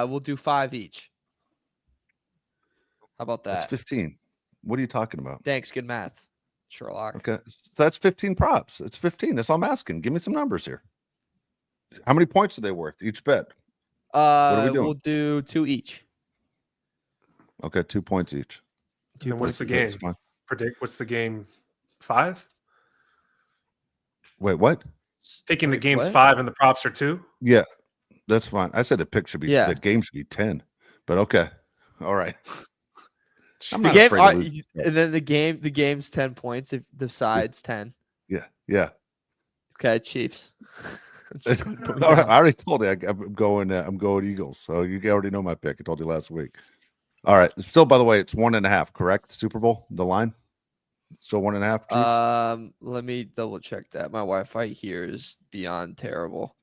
we'll do 5 each. How about That's that? 15. What are you talking about? Thanks, good math, Sherlock. Okay, so that's 15 props. It's 15. That's all I'm asking. Give me some numbers here. How many points are they worth each bet? are we doing? We'll do 2 each. Okay, 2 points each. And then what's the That's game? fine. Predict what's the game? 5? Wait, what? Picking the Wait, game's what? 5 and the props are 2? Yeah, that's fine. I said the pick should be Yeah. the game should be 10, but okay, all right. I'm The not game, afraid to lose. and then the game's 10 points if the side's 10. Yeah. Okay, Chiefs. I already told you I'm going Eagles. So you already know my pick. I told you last week. All right. Still, by the way, it's 1.5, correct? Super Bowl, the line? Still 1.5, Chiefs? Let me double check that. My Wi-Fi here is beyond terrible.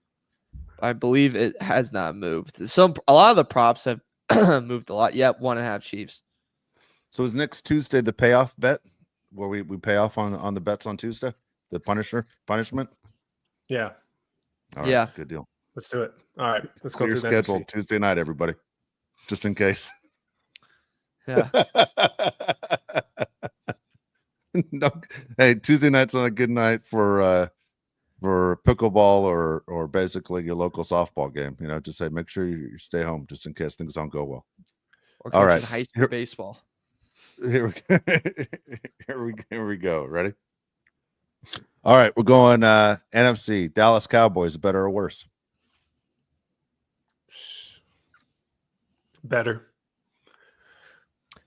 I believe it has not moved. A lot of the props have moved a lot. Yep, 1.5 Chiefs. So is next Tuesday the payoff bet where we pay off on the bets on Tuesday? The punishment? Yeah. All right, Yeah. good deal. Let's do it. All right. Let's go Clear through the schedule NFC. Tuesday night, everybody. Just in case. Yeah. No, hey, Tuesday night's not a good night for pickleball or basically your local softball game. You know, just say make sure you stay home just in case things don't go well. Or All coaching right. high school baseball. Here we go. Ready? All right, we're going NFC. Dallas Cowboys, better or worse? Better.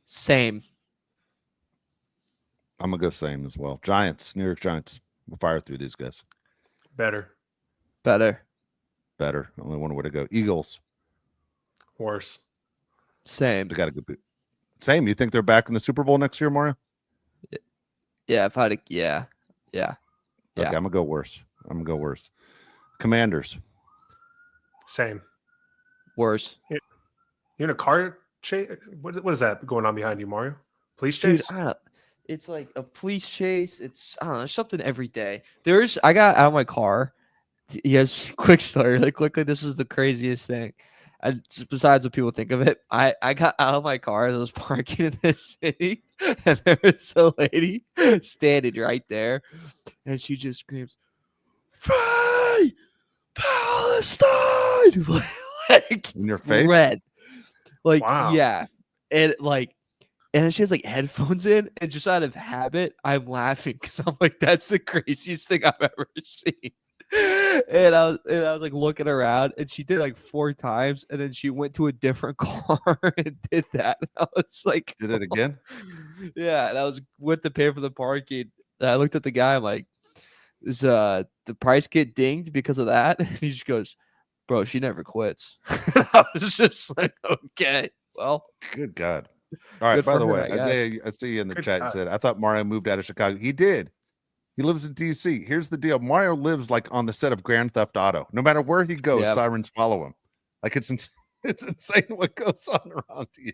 Same. I'm gonna go same as well. Giants, New York Giants. We'll fire through these guys. Better. Better. Better. Only one way to go. Eagles. Worse. Same. They got to go. Same. You think they're back in the Super Bowl next year, Mario? Yeah, if I had yeah. Okay, I'm gonna go worse. Commanders. Same. Worse. You're in a car chase? What is that going on behind you, Mario? Police Dude, chase? I don't know. It's like a police chase. It's I don't know, something every day. I got out of my car. Yes, quick story, really quickly. This is the craziest thing. Besides what people think of it, I got out of my car as I was parking in this city, and there was a lady standing right there, and she just screams, "Free Palestine!" like In your face? red, like Wow. yeah, and she has like headphones in, and just out of habit, I'm laughing because I'm like, that's the craziest thing I've ever seen. And I was like looking around, and she did like 4 times, and then she went to a different car and did that. And I was like, Did it again? yeah. And I was went to pay for the parking. And I looked at the guy. I'm like, "Is the price get dinged because of that?" And he just goes, "Bro, she never quits." And I was just like, okay, well, Good God. All right. Good By for the her, way, I guess. Isaiah, I see you in the Good chat. You God. said, I thought Mario moved out of Chicago. He did. He lives in DC. Here's the deal. Mario lives like on the set of Grand Theft Auto. No matter where he goes, Yep. sirens follow him. Like it's it's insane what goes on around you.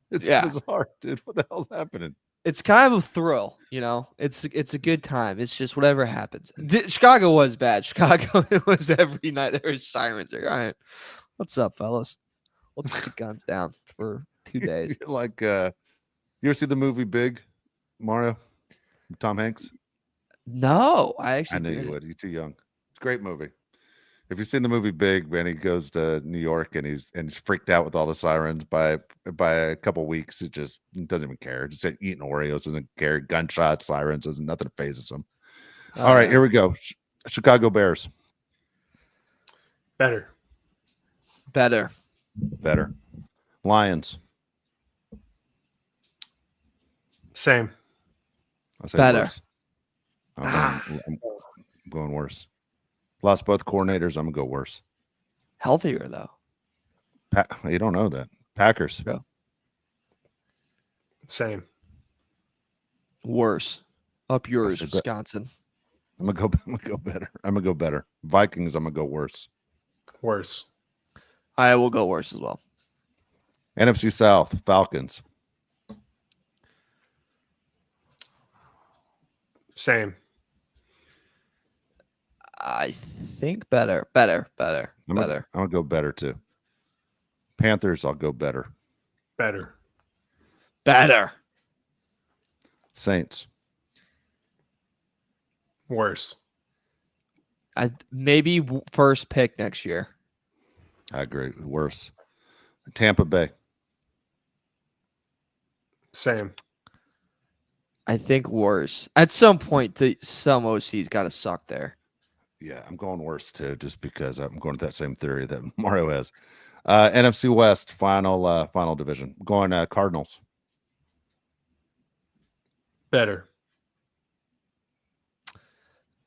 It's Yeah. bizarre, dude. What the hell's happening? it's kind of a thrill, you know. It's a good time. It's just whatever happens. Chicago was bad. Chicago, it was every night there was sirens. Like, all right, what's up, fellas? Let's put the guns down for 2 days. You're like, you ever see the movie Big, Mario? Tom Hanks? No, I actually I knew didn't. you would. You're too young. It's a great movie. If you've seen the movie Big, man, he goes to New York and he's freaked out with all the sirens. By a couple weeks, he doesn't even care. Just eating Oreos, doesn't care. Gunshots, sirens, doesn't nothing phases him. All right, here we go. Chicago Bears. Better. Better. Lions. Same. I say Better. worse. I'm going worse. Lost both coordinators. I'm gonna go worse. Healthier though. You don't know that. Packers. Yeah. Same. Worse. Up yours, said that. Wisconsin. I'm gonna go better. Vikings. I'm gonna go worse. Worse. I will go worse as well. NFC South. Falcons. Same. I think better. I'm gonna go better too. Panthers, I'll go better. Better. Saints, Worse. Maybe first pick next year. I agree. Worse. Tampa Bay. Same. I think worse. At some point, some OC's got to suck there. Yeah, I'm going worse too, just because I'm going to that same theory that Mario has. NFC West, final division. I'm going Cardinals. Better.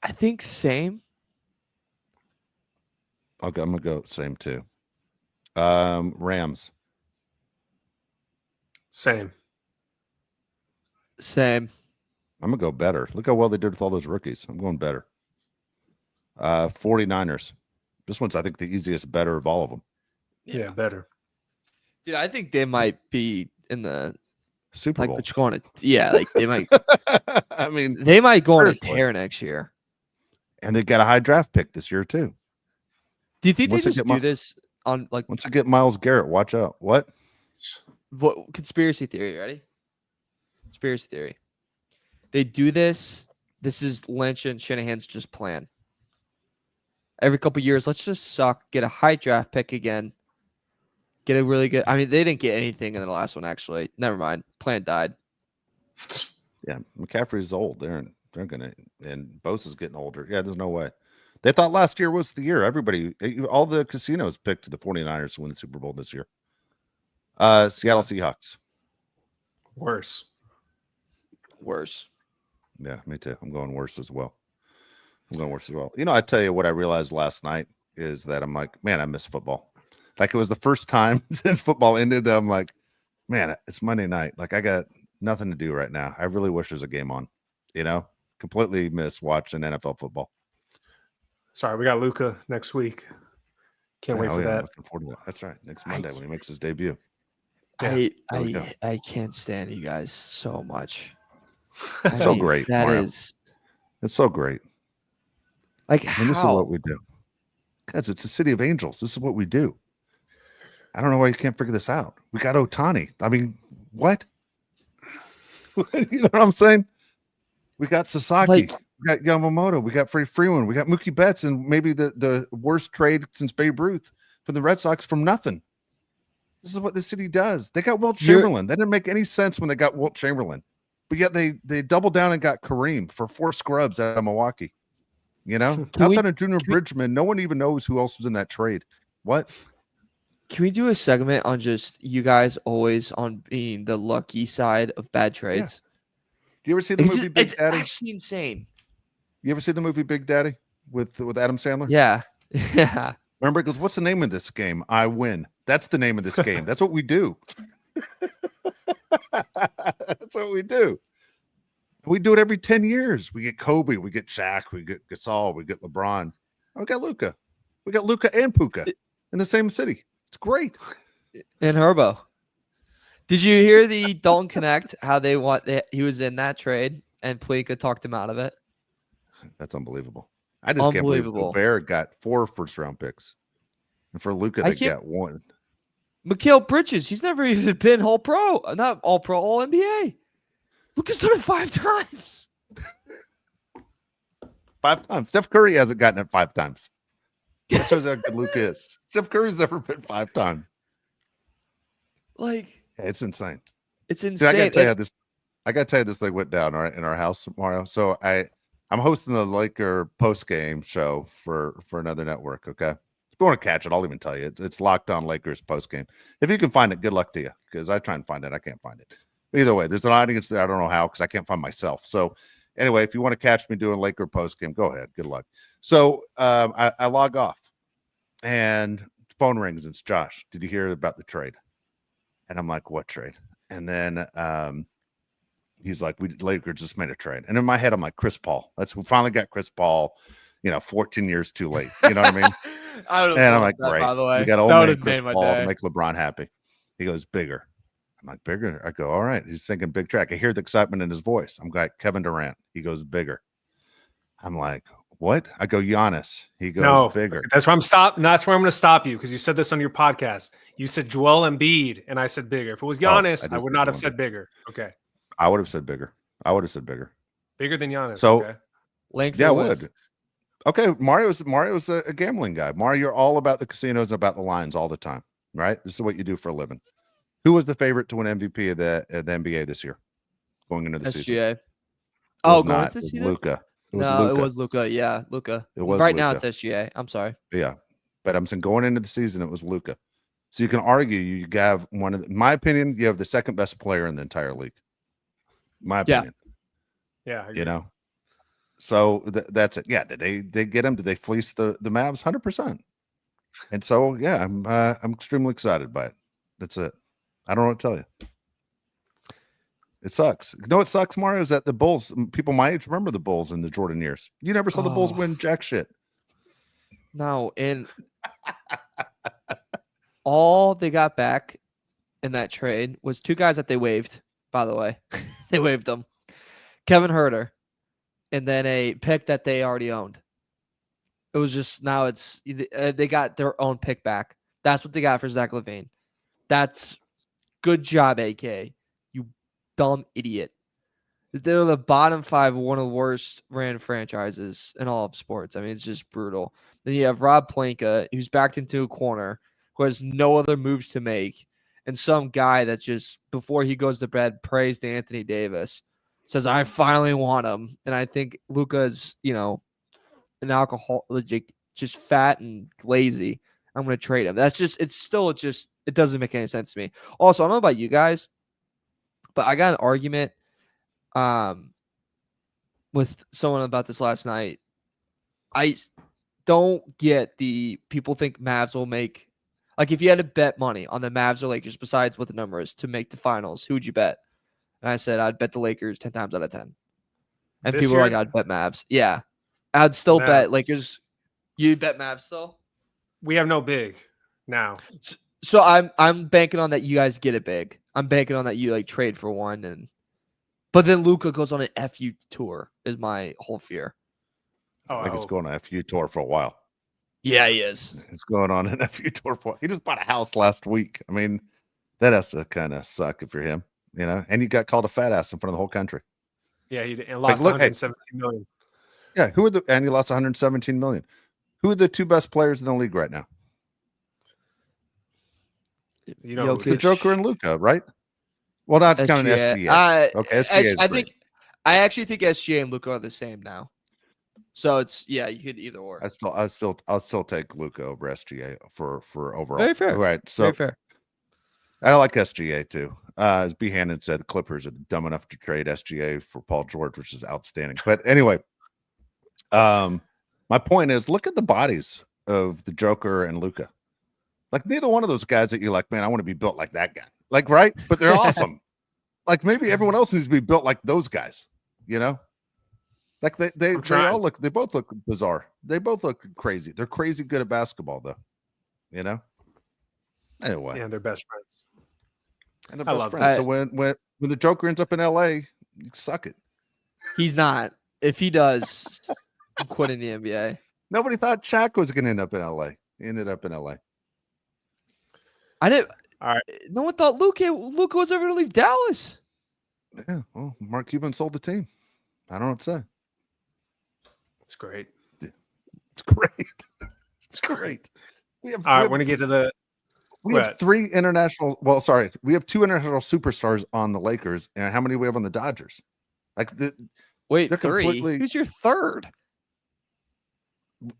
I think same. I'm gonna go same too. Rams. Same. Same. I'm gonna go better. Look how well they did with all those rookies. I'm going better. 49ers. This one's, I think, the easiest better of all of them. Yeah, better. Dude, I think they might be in the Super Bowl. What you going to? Yeah, like they might. I mean, they might go on a seriously. tear next year. And they got a high draft pick this year too. Do you think Once they they just get do this on like Once I get Myles Garrett, watch out. What conspiracy theory? Ready? Conspiracy theory. They do this. This is Lynch and Shanahan's just plan. Every couple years, let's just suck. Get a high draft pick again. Get a really good. I mean, they didn't get anything in the last one. Actually, never mind. Plan died. Yeah, McCaffrey's old. They're gonna, and Bosa's getting older. Yeah, there's no way. They thought last year was the year. Everybody, all the casinos picked the 49ers to win the Super Bowl this year. Seattle Seahawks. Worse. Yeah, me too. I'm going worse as well. You know, I tell you what I realized last night is that I'm like, man, I miss football. Like it was the first time since football ended that I'm like, man, it's Monday night. Like I got nothing to do right now. I really wish there's a game on. You know, completely miss watching NFL football. Sorry, we got Luka next week. Can't wait for that. Looking forward to that. That's right. Next Monday when he makes his debut. Yeah, I can't stand you guys so much. So great. That Mario. is It's so great. like And this is how what we do. Guys, it's the city of angels. This is what we do. I don't know why you can't figure this out. We got Ohtani. I mean, what? You know what I'm saying? We got Sasaki. We got Yamamoto. We got Freddie Freeman. We got Mookie Betts, and maybe the worst trade since Babe Ruth for the Red Sox from nothing. This is what the city does. They got Wilt Chamberlain. That didn't make any sense when they got Wilt Chamberlain. But yet they doubled down and got Kareem for 4 scrubs out of Milwaukee. You know, outside of Junior Bridgman, no one even knows who else was in that trade. What? Can we do a segment on just you guys always on being the lucky side of bad trades? Do you ever see the movie Big Daddy? It's actually insane. You ever see the movie Big Daddy with Adam Sandler? Yeah. Yeah. Remember, it goes, what's the name of this game? I win. That's the name of this game. That's what we do. That's what we do. We do it every 10 years. We get Kobe, we get Shaq, we get Gasol, we get LeBron. We got Luka. We got Luka and Puka in the same city. It's great. And Herbo. Did you hear the Dalton Connect? How he was in that trade and Pleca talked him out of it? That's unbelievable. I just can't believe Gobert got 4 first-round picks, and for Luka they got 1. Mikal Bridges, he's never even been All-Pro, not All-Pro, All-NBA. Luka's done it 5 times. 5 times. Steph Curry hasn't gotten it 5 times. That shows how good Luka is. Steph Curry's never been 5 times. Like, yeah, it's insane. It's insane. See, I gotta tell you this thing went down, all right, in our house tomorrow. So I'm hosting the Laker post-game show for another network, okay? If you want to catch it, I'll even tell you. It's Locked On Lakers post-game. If you can find it, good luck to you, because I try and find it. I can't find it. Either way, there's an audience there. I don't know how, because I can't find myself. So anyway, if you want to catch me doing Laker post-game, go ahead. Good luck. So I log off, and phone rings. It's Josh. Did you hear about the trade? And I'm like, what trade? And then he's like, Lakers just made a trade. And in my head, I'm like, Chris Paul. We finally got Chris Paul, 14 years too late. You know what I mean? And I'm like, great. By the way, we got old man Chris Paul to make LeBron happy. He goes, bigger. I'm like, bigger? I go, all right. He's thinking big track. I hear the excitement in his voice. I'm like, Kevin Durant. He goes, bigger. I'm like, What? I go Giannis. He goes No, bigger. that's where I'm stop. That's where I'm going to stop you because you said this on your podcast. You said Joel Embiid, and I said bigger. If it was Giannis, I would not have said bigger. Okay, I would have said bigger. bigger than Giannis. So, okay. Length yeah, I or width? would. Okay, Mario's a gambling guy. Mario, you're all about the casinos and about the lines all the time, right? This is what you do for a living. Who was the favorite to win MVP of the NBA this year, going into the season? SGA. Going into the season? Luka. It was Luka. Yeah, Luka. It was right now Luka. it's SGA. I'm sorry. Yeah, but I'm saying going into the season, it was Luka. So you can argue you have one of in my opinion, you have the second best player in the entire league. My opinion. Yeah. I agree. You know. So that's it. Yeah. Did they get him? Did they fleece the Mavs? 100%. And so yeah, I'm extremely excited by it. That's it. I don't know what to tell you. It sucks. You know what sucks, Mario, is that the Bulls, people my age remember the Bulls in the Jordan years. You never saw the Bulls win jack shit. No, and all they got back in that trade was two guys that they waived, by the way. They waived them. Kevin Huerter, and then a pick that they already owned. It was just now they got their own pick back. That's what they got for Zach LaVine. That's good job, AK. You dumb idiot. They're the bottom five of one of the worst ran franchises in all of sports. I mean, it's just brutal. Then you have Rob Pelinka, who's backed into a corner, who has no other moves to make, and some guy that just, before he goes to bed, prays to Anthony Davis, says, I finally want him. And I think Luka's, an alcoholic, just fat and lazy. I'm going to trade him. It doesn't make any sense to me. Also, I don't know about you guys, but I got an argument with someone about this last night. I don't get the people think Mavs will make, like, if you had to bet money on the Mavs or Lakers, besides what the number is, to make the finals, who would you bet? And I said, I'd bet the Lakers 10 times out of 10. And This people were year? like, I'd bet Mavs. Yeah. I'd still bet Lakers. You'd bet Mavs still? We have no big now. So I'm banking on that you guys get it big. I'm banking on that you trade for one, but then Luka goes on an FU tour is my whole fear. I think he's going on an FU tour for a while. Yeah, he is. He's going on an FU tour for. He just bought a house last week. I mean, that has to kind of suck if you're him, And you got called a fat ass in front of the whole country. Yeah, he lost 117 million. Yeah, and he lost 117 million. Who are the two best players in the league right now? The Joker and Luka, right? Well, not counting SGA. Okay, SGA. I actually think SGA and Luka are the same now. So it's you could either or. I'll still take Luka over SGA for overall. Very fair. Right. So very fair. I like SGA too. As B. Hannon said, the Clippers are dumb enough to trade SGA for Paul George, which is outstanding. But anyway, my point is, look at the bodies of the Joker and Luka. Like, neither one of those guys that you're like, man, I want to be built like that guy. Like, right? But they're awesome. Like, maybe everyone else needs to be built like those guys. Like they both look bizarre. They both look crazy. They're crazy good at basketball, though. Anyway, yeah, they're best friends. And they're best friends. So when the Joker ends up in LA, you suck it. He's not. If he does, I'm quitting the NBA. Nobody thought Shaq was going to end up in LA. He ended up in LA. I didn't. All right. No one thought Luka was ever going to leave Dallas. Yeah. Well, Mark Cuban sold the team. I don't know what to say. It's great. It's great. It's great. All right, we're going to get to the. We have we have two international superstars on the Lakers, and how many do we have on the Dodgers? Wait, three. Who's your third?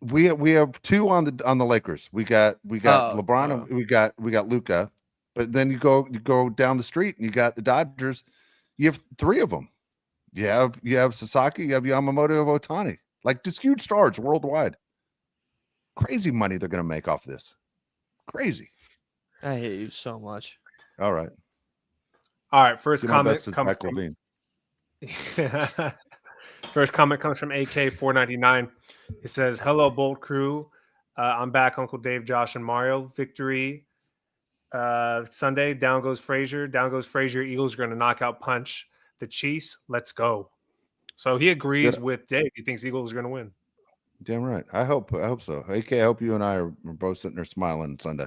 We have two on the Lakers. We got LeBron and we got Luka, but then you go down the street and you got the Dodgers. You have three of them. You have Sasaki, you have Yamamoto, of Ohtani, like just huge stars worldwide. Crazy money they're going to make off this. Crazy. I hate you so much. All right. First comment comes from First comment comes from AK499. It says, "Hello, Bolt Crew. I'm back, Uncle Dave, Josh, and Mario. Victory Sunday. Down goes Frazier. Down goes Frazier. Eagles are going to knockout punch the Chiefs. Let's go." So he agrees with Dave. He thinks Eagles are going to win. Damn right. I hope so. AK, I hope you and I are both sitting there smiling Sunday.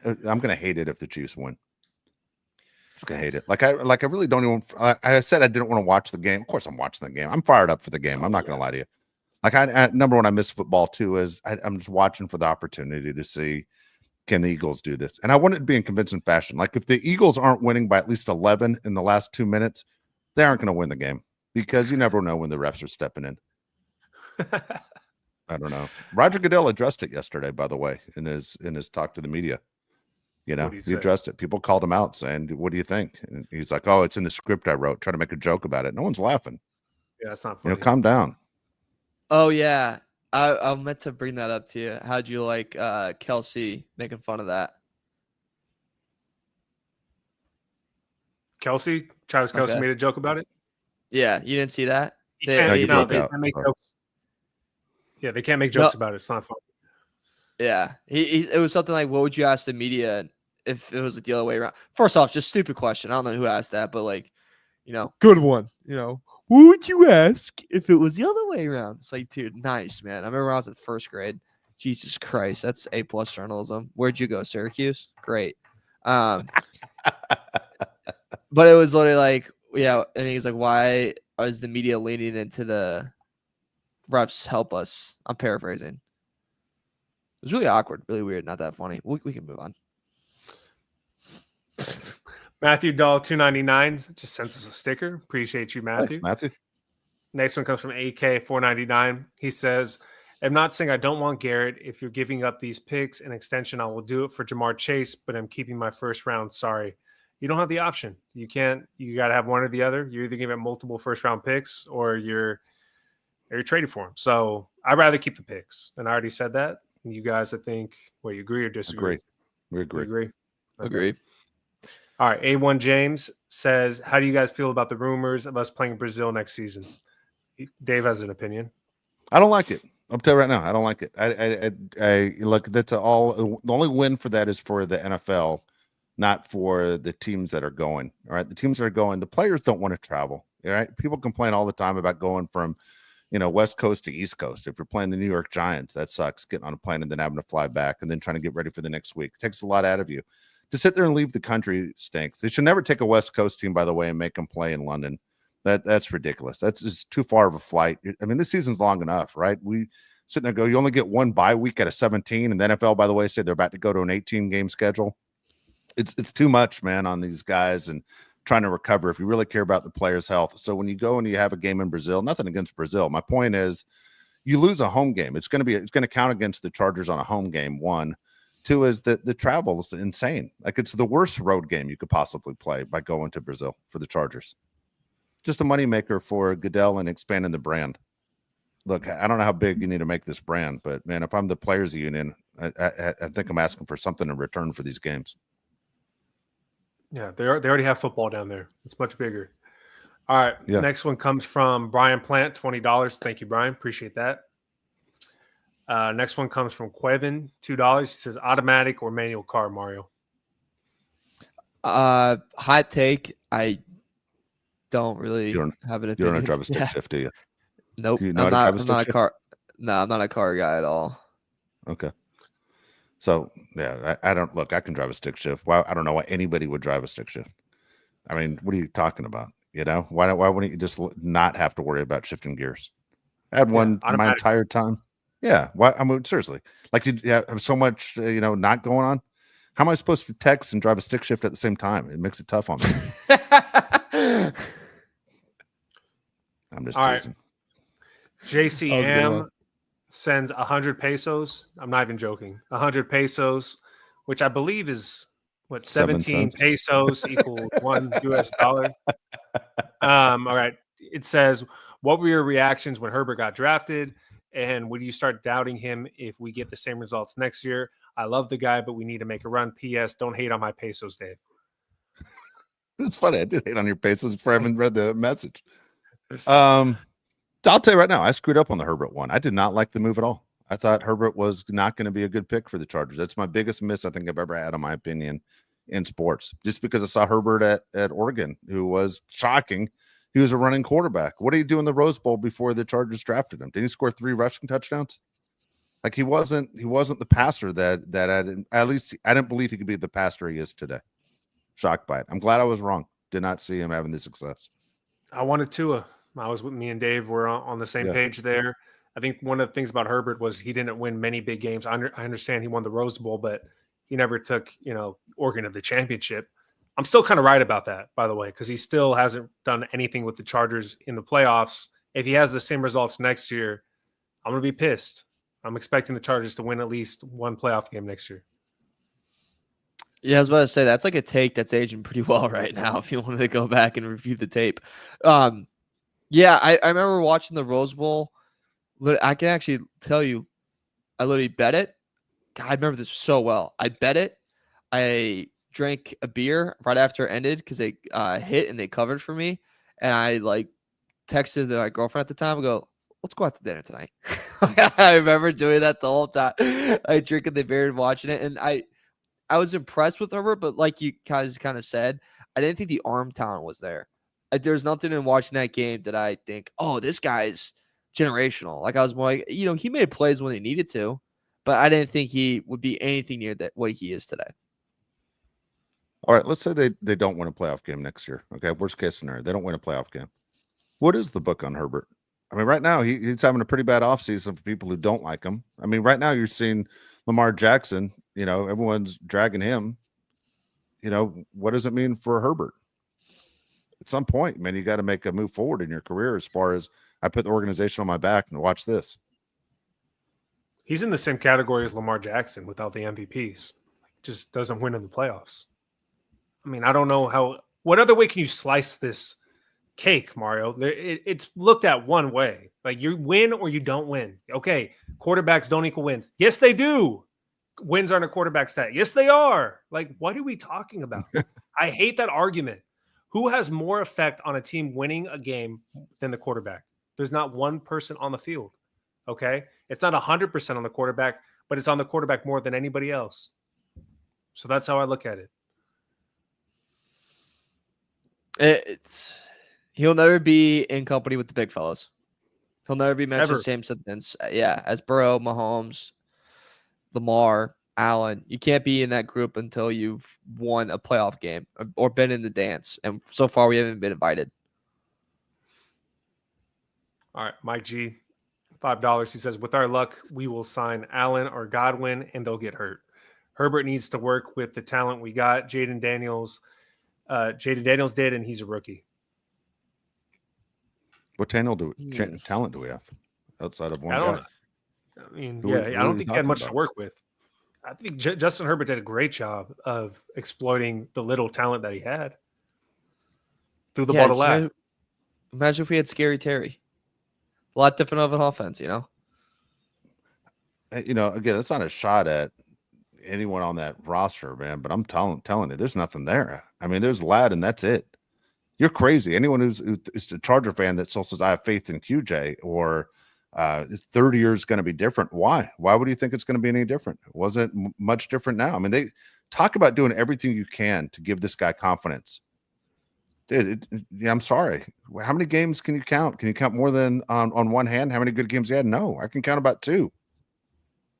I'm gonna hate it if the Chiefs win. Just gonna hate it. Like I really don't even. I said I didn't want to watch the game. Of course, I'm watching the game. I'm fired up for the game. I'm not gonna lie to you. Like number one, I miss football too. Is I'm just watching for the opportunity to see, can the Eagles do this? And I want it to be in convincing fashion. Like if the Eagles aren't winning by at least 11 in the last 2 minutes, they aren't going to win the game, because you never know when the refs are stepping in. I don't know. Roger Goodell addressed it yesterday, by the way, in his talk to the media. You know, he addressed it. People called him out saying, "What do you think?" And he's like, "Oh, it's in the script I wrote." Trying to make a joke about it. No one's laughing. Yeah, that's not funny. Calm down. Oh yeah, I meant to bring that up to you. How'd you like Kelsey making fun of that? Travis Kelce made a joke about it. Yeah, you didn't see that? They can't make jokes. Yeah, they can't make jokes about it. It's not fun. Yeah, it was something like, "What would you ask the media if it was the other way around?" First off, just stupid question. I don't know who asked that, but like, good one. What would you ask if it was the other way around? It's like, dude, nice, man. I remember when I was in first grade. Jesus Christ, that's A+ journalism. Where'd you go, Syracuse? Great. But it was literally like, yeah, and he's like, why is the media leaning into the refs help us? I'm paraphrasing. It was really awkward, really weird, not that funny. We can move on. Matthew Dahl 299 just sends us a sticker. Appreciate you, Matthew. Thanks, Matthew. Next one comes from AK 499. He says, "I'm not saying I don't want Garrett. If you're giving up these picks and extension, I will do it for Jamar Chase, but I'm keeping my first round. Sorry." You don't have the option. You can't. You got to have one or the other. You're either giving up multiple first round picks or you're trading for him. So I'd rather keep the picks. And I already said that. You guys, I think, you agree or disagree? We agree. Okay. Agree. All right. A1 James says, "How do you guys feel about the rumors of us playing Brazil next season?" Dave has an opinion. I don't like it. I'll tell you right now, I don't like it. I look. That's all. The only win for that is for the NFL, not for the teams that are going. All right, the teams that are going, the players don't want to travel. All right, people complain all the time about going from, West Coast to East Coast. If you're playing the New York Giants, that sucks. Getting on a plane and then having to fly back and then trying to get ready for the next week. It takes a lot out of you. To sit there and leave the country stinks. They should never take a West Coast team, by the way, and make them play in London. That's ridiculous. That's just too far of a flight. I mean, this season's long enough, right? We sit there and go, you only get one bye week out of 17. And the NFL, by the way, said they're about to go to an 18-game schedule. It's too much, man, on these guys and trying to recover if you really care about the players' health. So when you go and you have a game in Brazil, nothing against Brazil. My point is, you lose a home game. It's going to count against the Chargers on a home game. 1, 2 is that the travel is insane. Like, it's the worst road game you could possibly play by going to Brazil for the Chargers. Just a moneymaker for Goodell and expanding the brand. Look, I don't know how big you need to make this brand, but man, if I'm the players union, I think I'm asking for something in return for these games. Yeah, they already have football down there. It's much bigger. All right. Yeah. Next one comes from Brian Plant, $20. Thank you, Brian. Appreciate that. Next one comes from Quevin, $2. He says, automatic or manual car, Mario? Hot take. I don't really have an opinion. You don't know how to drive a stick shift, do you? Nope. Do you know how to drive a stick shift? No, I'm not a car guy at all. Okay. So yeah, I don't look. I can drive a stick shift. Why? I don't know why anybody would drive a stick shift. I mean, what are you talking about? Why wouldn't you just not have to worry about shifting gears? I had one my entire time. Yeah. Why? I mean, seriously, like you have so much, not going on. How am I supposed to text and drive a stick shift at the same time? It makes it tough on me. I'm just teasing. Right. JCM sends 100 pesos. I'm not even joking. 100 pesos, which I believe is what 17 pesos equals $1. All right. It says, what were your reactions when Herbert got drafted? And would you start doubting him if we get the same results next year? I love the guy, but we need to make a run. P.S. Don't hate on my pesos, Dave. It's funny. I did hate on your pesos before I even read the message. I'll tell you right now, I screwed up on the Herbert one. I did not like the move at all. I thought Herbert was not going to be a good pick for the Chargers. That's my biggest miss I think I've ever had, in my opinion, in sports. Just because I saw Herbert at Oregon, who was shocking, He was a running quarterback. What did he do in the Rose Bowl before the Chargers drafted him? Did he score 3 rushing touchdowns? Like he wasn't the passer that at least I didn't believe he could be the passer he is today. Shocked by it. I'm glad I was wrong. Did not see him having the success. I wanted Tua. I was with me and Dave. We're on the same page there. I think one of the things about Herbert was he didn't win many big games. I understand he won the Rose Bowl, but he never took, Oregon to the championship. I'm still kind of right about that, by the way, because he still hasn't done anything with the Chargers in the playoffs. If he has the same results next year, I'm going to be pissed. I'm expecting the Chargers to win at least one playoff game next year. Yeah, I was about to say that's like a take that's aging pretty well right now. If you wanted to go back and review the tape, I remember watching the Rose Bowl. I can actually tell you, I literally bet it. God, I remember this so well. I bet it. I drank a beer right after it ended because they hit and they covered for me, and I texted my girlfriend at the time. I go, let's go out to dinner tonight. I remember doing that the whole time. I drinking the beer and watching it, and I was impressed with Herbert, but like you guys kind of said, I didn't think the arm talent was there. There's nothing in watching that game that I think, oh, this guy's generational. Like I was more like, he made plays when he needed to, but I didn't think he would be anything near that what he is today. All right, let's say they don't win a playoff game next year. Okay, worst case scenario, they don't win a playoff game. What is the book on Herbert? I mean, right now he's having a pretty bad offseason for people who don't like him. I mean, right now you're seeing Lamar Jackson, everyone's dragging him. What does it mean for Herbert? At some point, man, you got to make a move forward in your career as far as I put the organization on my back and watch this. He's in the same category as Lamar Jackson without the MVPs. Just doesn't win in the playoffs. I mean, I don't know what other way can you slice this cake, Mario? It's looked at one way. Like you win or you don't win. Okay, quarterbacks don't equal wins. Yes, they do. Wins aren't a quarterback stat. Yes, they are. Like, what are we talking about? I hate that argument. Who has more effect on a team winning a game than the quarterback? There's not one person on the field. Okay, it's not 100% on the quarterback, but it's on the quarterback more than anybody else. So that's how I look at it. He'll never be in company with the big fellas. He'll never be mentioned Ever. the same sentence. As Burrow, Mahomes, Lamar, Allen. You can't be in that group until you've won a playoff game or been in the dance. And so far, we haven't been invited. All right, Mike G, $5. He says, with our luck, we will sign Allen or Godwin, and they'll get hurt. Herbert needs to work with the talent we got. Jaden Daniels did, and he's a rookie. What talent do we have outside of one guy? I don't think he had much to work with. I think Justin Herbert did a great job of exploiting the little talent that he had. Threw the ball to lap. Imagine if we had Scary Terry. A lot different of an offense, Again, it's not a shot at anyone on that roster, man, but I'm telling you, there's nothing there. I mean, there's Ladd, and that's it. You're crazy. Anyone who's a Charger fan that still says I have faith in QJ or 30 years is going to be different. Why? Why would you think it's going to be any different? It wasn't much different now. I mean, they talk about doing everything you can to give this guy confidence. Dude, I'm sorry. How many games can you count? Can you count more than on one hand? How many good games he had? No, I can count about 2.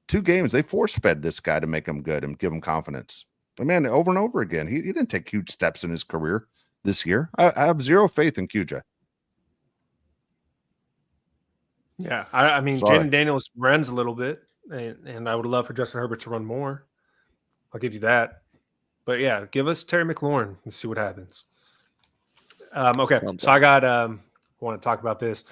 2 games. They force-fed this guy to make him good and give him confidence. But man, over and over again, he didn't take huge steps in his career this year. I have zero faith in QJ. Yeah, I mean, Jaden Daniels runs a little bit, and I would love for Justin Herbert to run more. I'll give you that. But yeah, give us Terry McLaurin and see what happens. Okay, so I want to talk about this.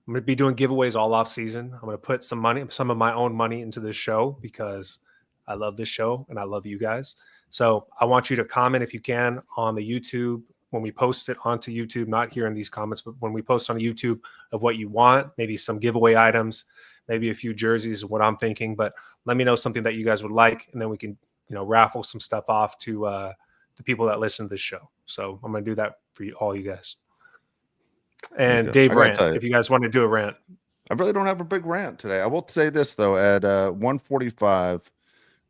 I'm going to be doing giveaways all off season. I'm going to put some of my own money into this show because I love this show and I love you guys. So I want you to comment if you can on the YouTube when we post it onto YouTube, not here in these comments, but when we post on YouTube of what you want, maybe some giveaway items, maybe a few jerseys is what I'm thinking, but let me know something that you guys would like. And then we can, raffle some stuff off to the people that listen to this show. So I'm going to do that for all you guys. And Dave rant, if you guys want to do a rant. I really don't have a big rant today. I will say this, though, at 145,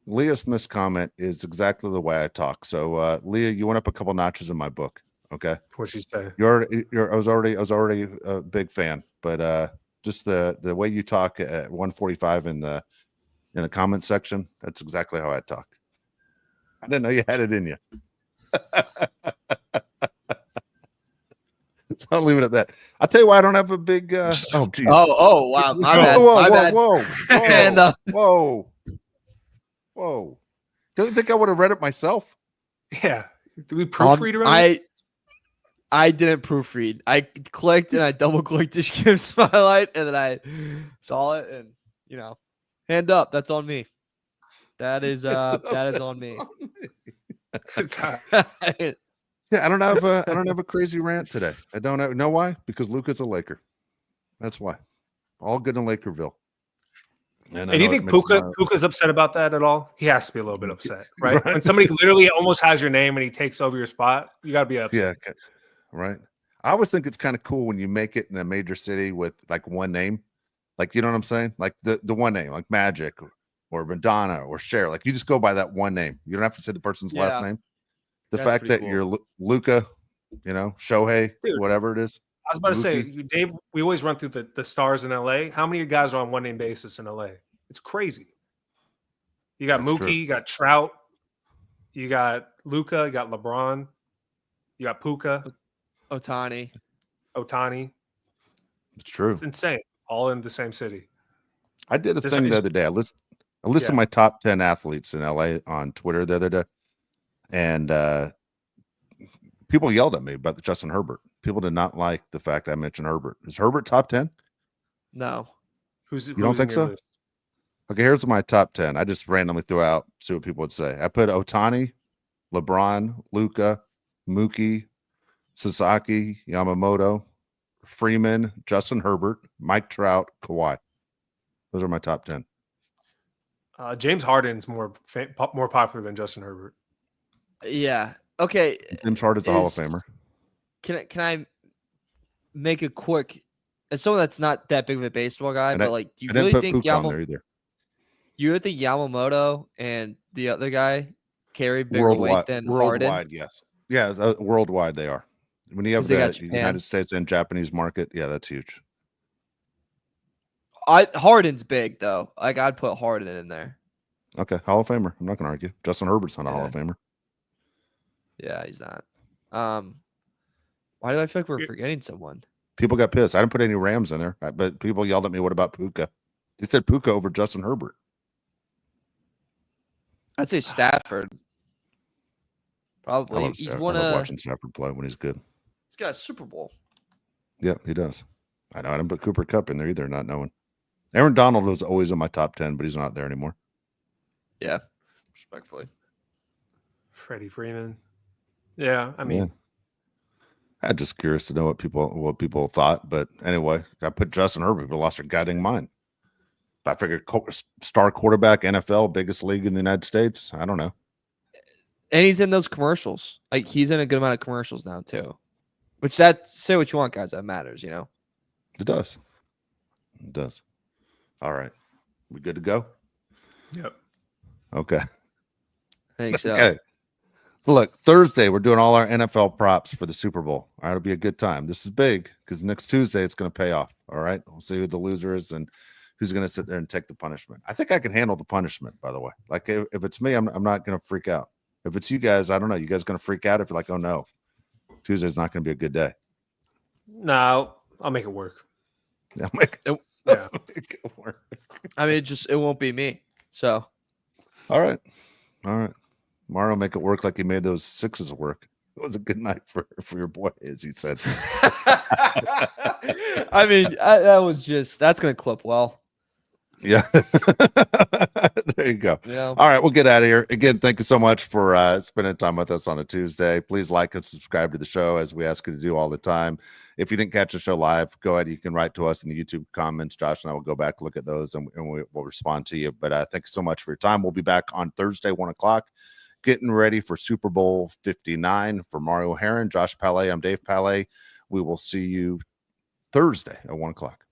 Leah Smith's comment is exactly the way I talk. So, Leah, you went up a couple notches in my book. Okay. What'd she say? I was already a big fan, but just the way you talk at 145 in the comment section, that's exactly how I talk. I didn't know you had it in you. So I'll leave it at that. I'll tell you why I don't have a big oh geez. Oh wow, my bad. Whoa, My whoa, bad. whoa, whoa, And, whoa, whoa. Don't you think I would have read it myself? Yeah. Did we proofread around? I didn't proofread. I clicked and I double clicked to give Smilelight, and then I saw it, and hand up. That's on me. That is on me. Yeah, I don't have a crazy rant today. I don't know why? Because Luka's a Laker. That's why. All good in Lakerville. And do you think Puka's upset about that at all? He has to be a little bit upset, right? When somebody literally almost has your name and he takes over your spot, you got to be upset. Yeah, right. I always think it's kind of cool when you make it in a major city with like one name. Like, you know what I'm saying? Like the one name, like Magic or Madonna or Cher. Like, you just go by that one name. You don't have to say the person's last name. The fact that you're Luka, Shohei, dude, whatever it is. I was about to say, Dave, we always run through the stars in LA. How many guys are on one name basis in LA? It's crazy. You got Mookie, you got Trout, you got Luka, you got LeBron, you got Puka, Ohtani. It's true. It's insane. All in the same city. I did a thing the other day. I listed my top 10 athletes in LA on Twitter the other day. And people yelled at me about Justin Herbert. People did not like the fact I mentioned Herbert. Is Herbert top 10? No. You don't think so? List? Okay, here's my top 10. I just randomly threw out, see what people would say. I put Ohtani, LeBron, Luka, Mookie, Sasaki, Yamamoto, Freeman, Justin Herbert, Mike Trout, Kawhi. Those are my top 10. James Harden's more popular than Justin Herbert. Yeah. Okay. James Harden's a Hall of Famer. Can I make a quick, as someone that's not that big of a baseball guy, but like, do you really think you really think Yamamoto and the other guy carry bigger weight than Harden? Worldwide, yes. Yeah, worldwide they are. When you have the United States and Japanese market, yeah, that's huge. Harden's big though. Like, I'd put Harden in there. Okay, Hall of Famer. I'm not gonna argue. Justin Herbert's not a Hall of Famer. Yeah, he's not. Why do I feel like we're forgetting someone? People got pissed. I didn't put any Rams in there, but people yelled at me. What about Puka? They said Puka over Justin Herbert. I'd say Stafford. Probably. I love watching Stafford play when he's good. He's got a Super Bowl. Yeah, he does. I know. I didn't put Cooper Kupp in there either, not knowing. Aaron Donald was always in my top 10, but he's not there anymore. Yeah, respectfully. Freddie Freeman. Yeah, I mean, I'm just curious to know what people thought. But anyway, I put Justin Herbert, but lost their guiding mind. I figured star quarterback, NFL, biggest league in the United States. I don't know. And he's in those commercials. Like, he's in a good amount of commercials now too. Which, that, say what you want, guys, that matters, It does. It does. All right. We good to go? Yep. Okay. I think so. Okay. So look, Thursday, we're doing all our NFL props for the Super Bowl. All right, it'll be a good time. This is big because next Tuesday it's going to pay off. All right. We'll see who the loser is and who's going to sit there and take the punishment. I think I can handle the punishment, by the way. Like, if it's me, I'm not going to freak out. If it's you guys, I don't know. You guys going to freak out if you're like, oh no, Tuesday's not going to be a good day? No, I'll make it work. Yeah, make it work. I mean, it won't be me. So, all right. Mario, make it work like he made those sixes work. It was a good night for your boy, as he said. I mean, that's going to clip well. Yeah. There you go. Yeah. All right, we'll get out of here. Again, thank you so much for spending time with us on a Tuesday. Please like and subscribe to the show, as we ask you to do all the time. If you didn't catch the show live, go ahead. You can write to us in the YouTube comments. Josh and I will go back, look at those, and we'll respond to you. But thank you so much for your time. We'll be back on Thursday, 1 o'clock, getting ready for Super Bowl 59. For Mario Heron, Josh Palais, I'm Dave Palais. We will see you Thursday at 1 o'clock.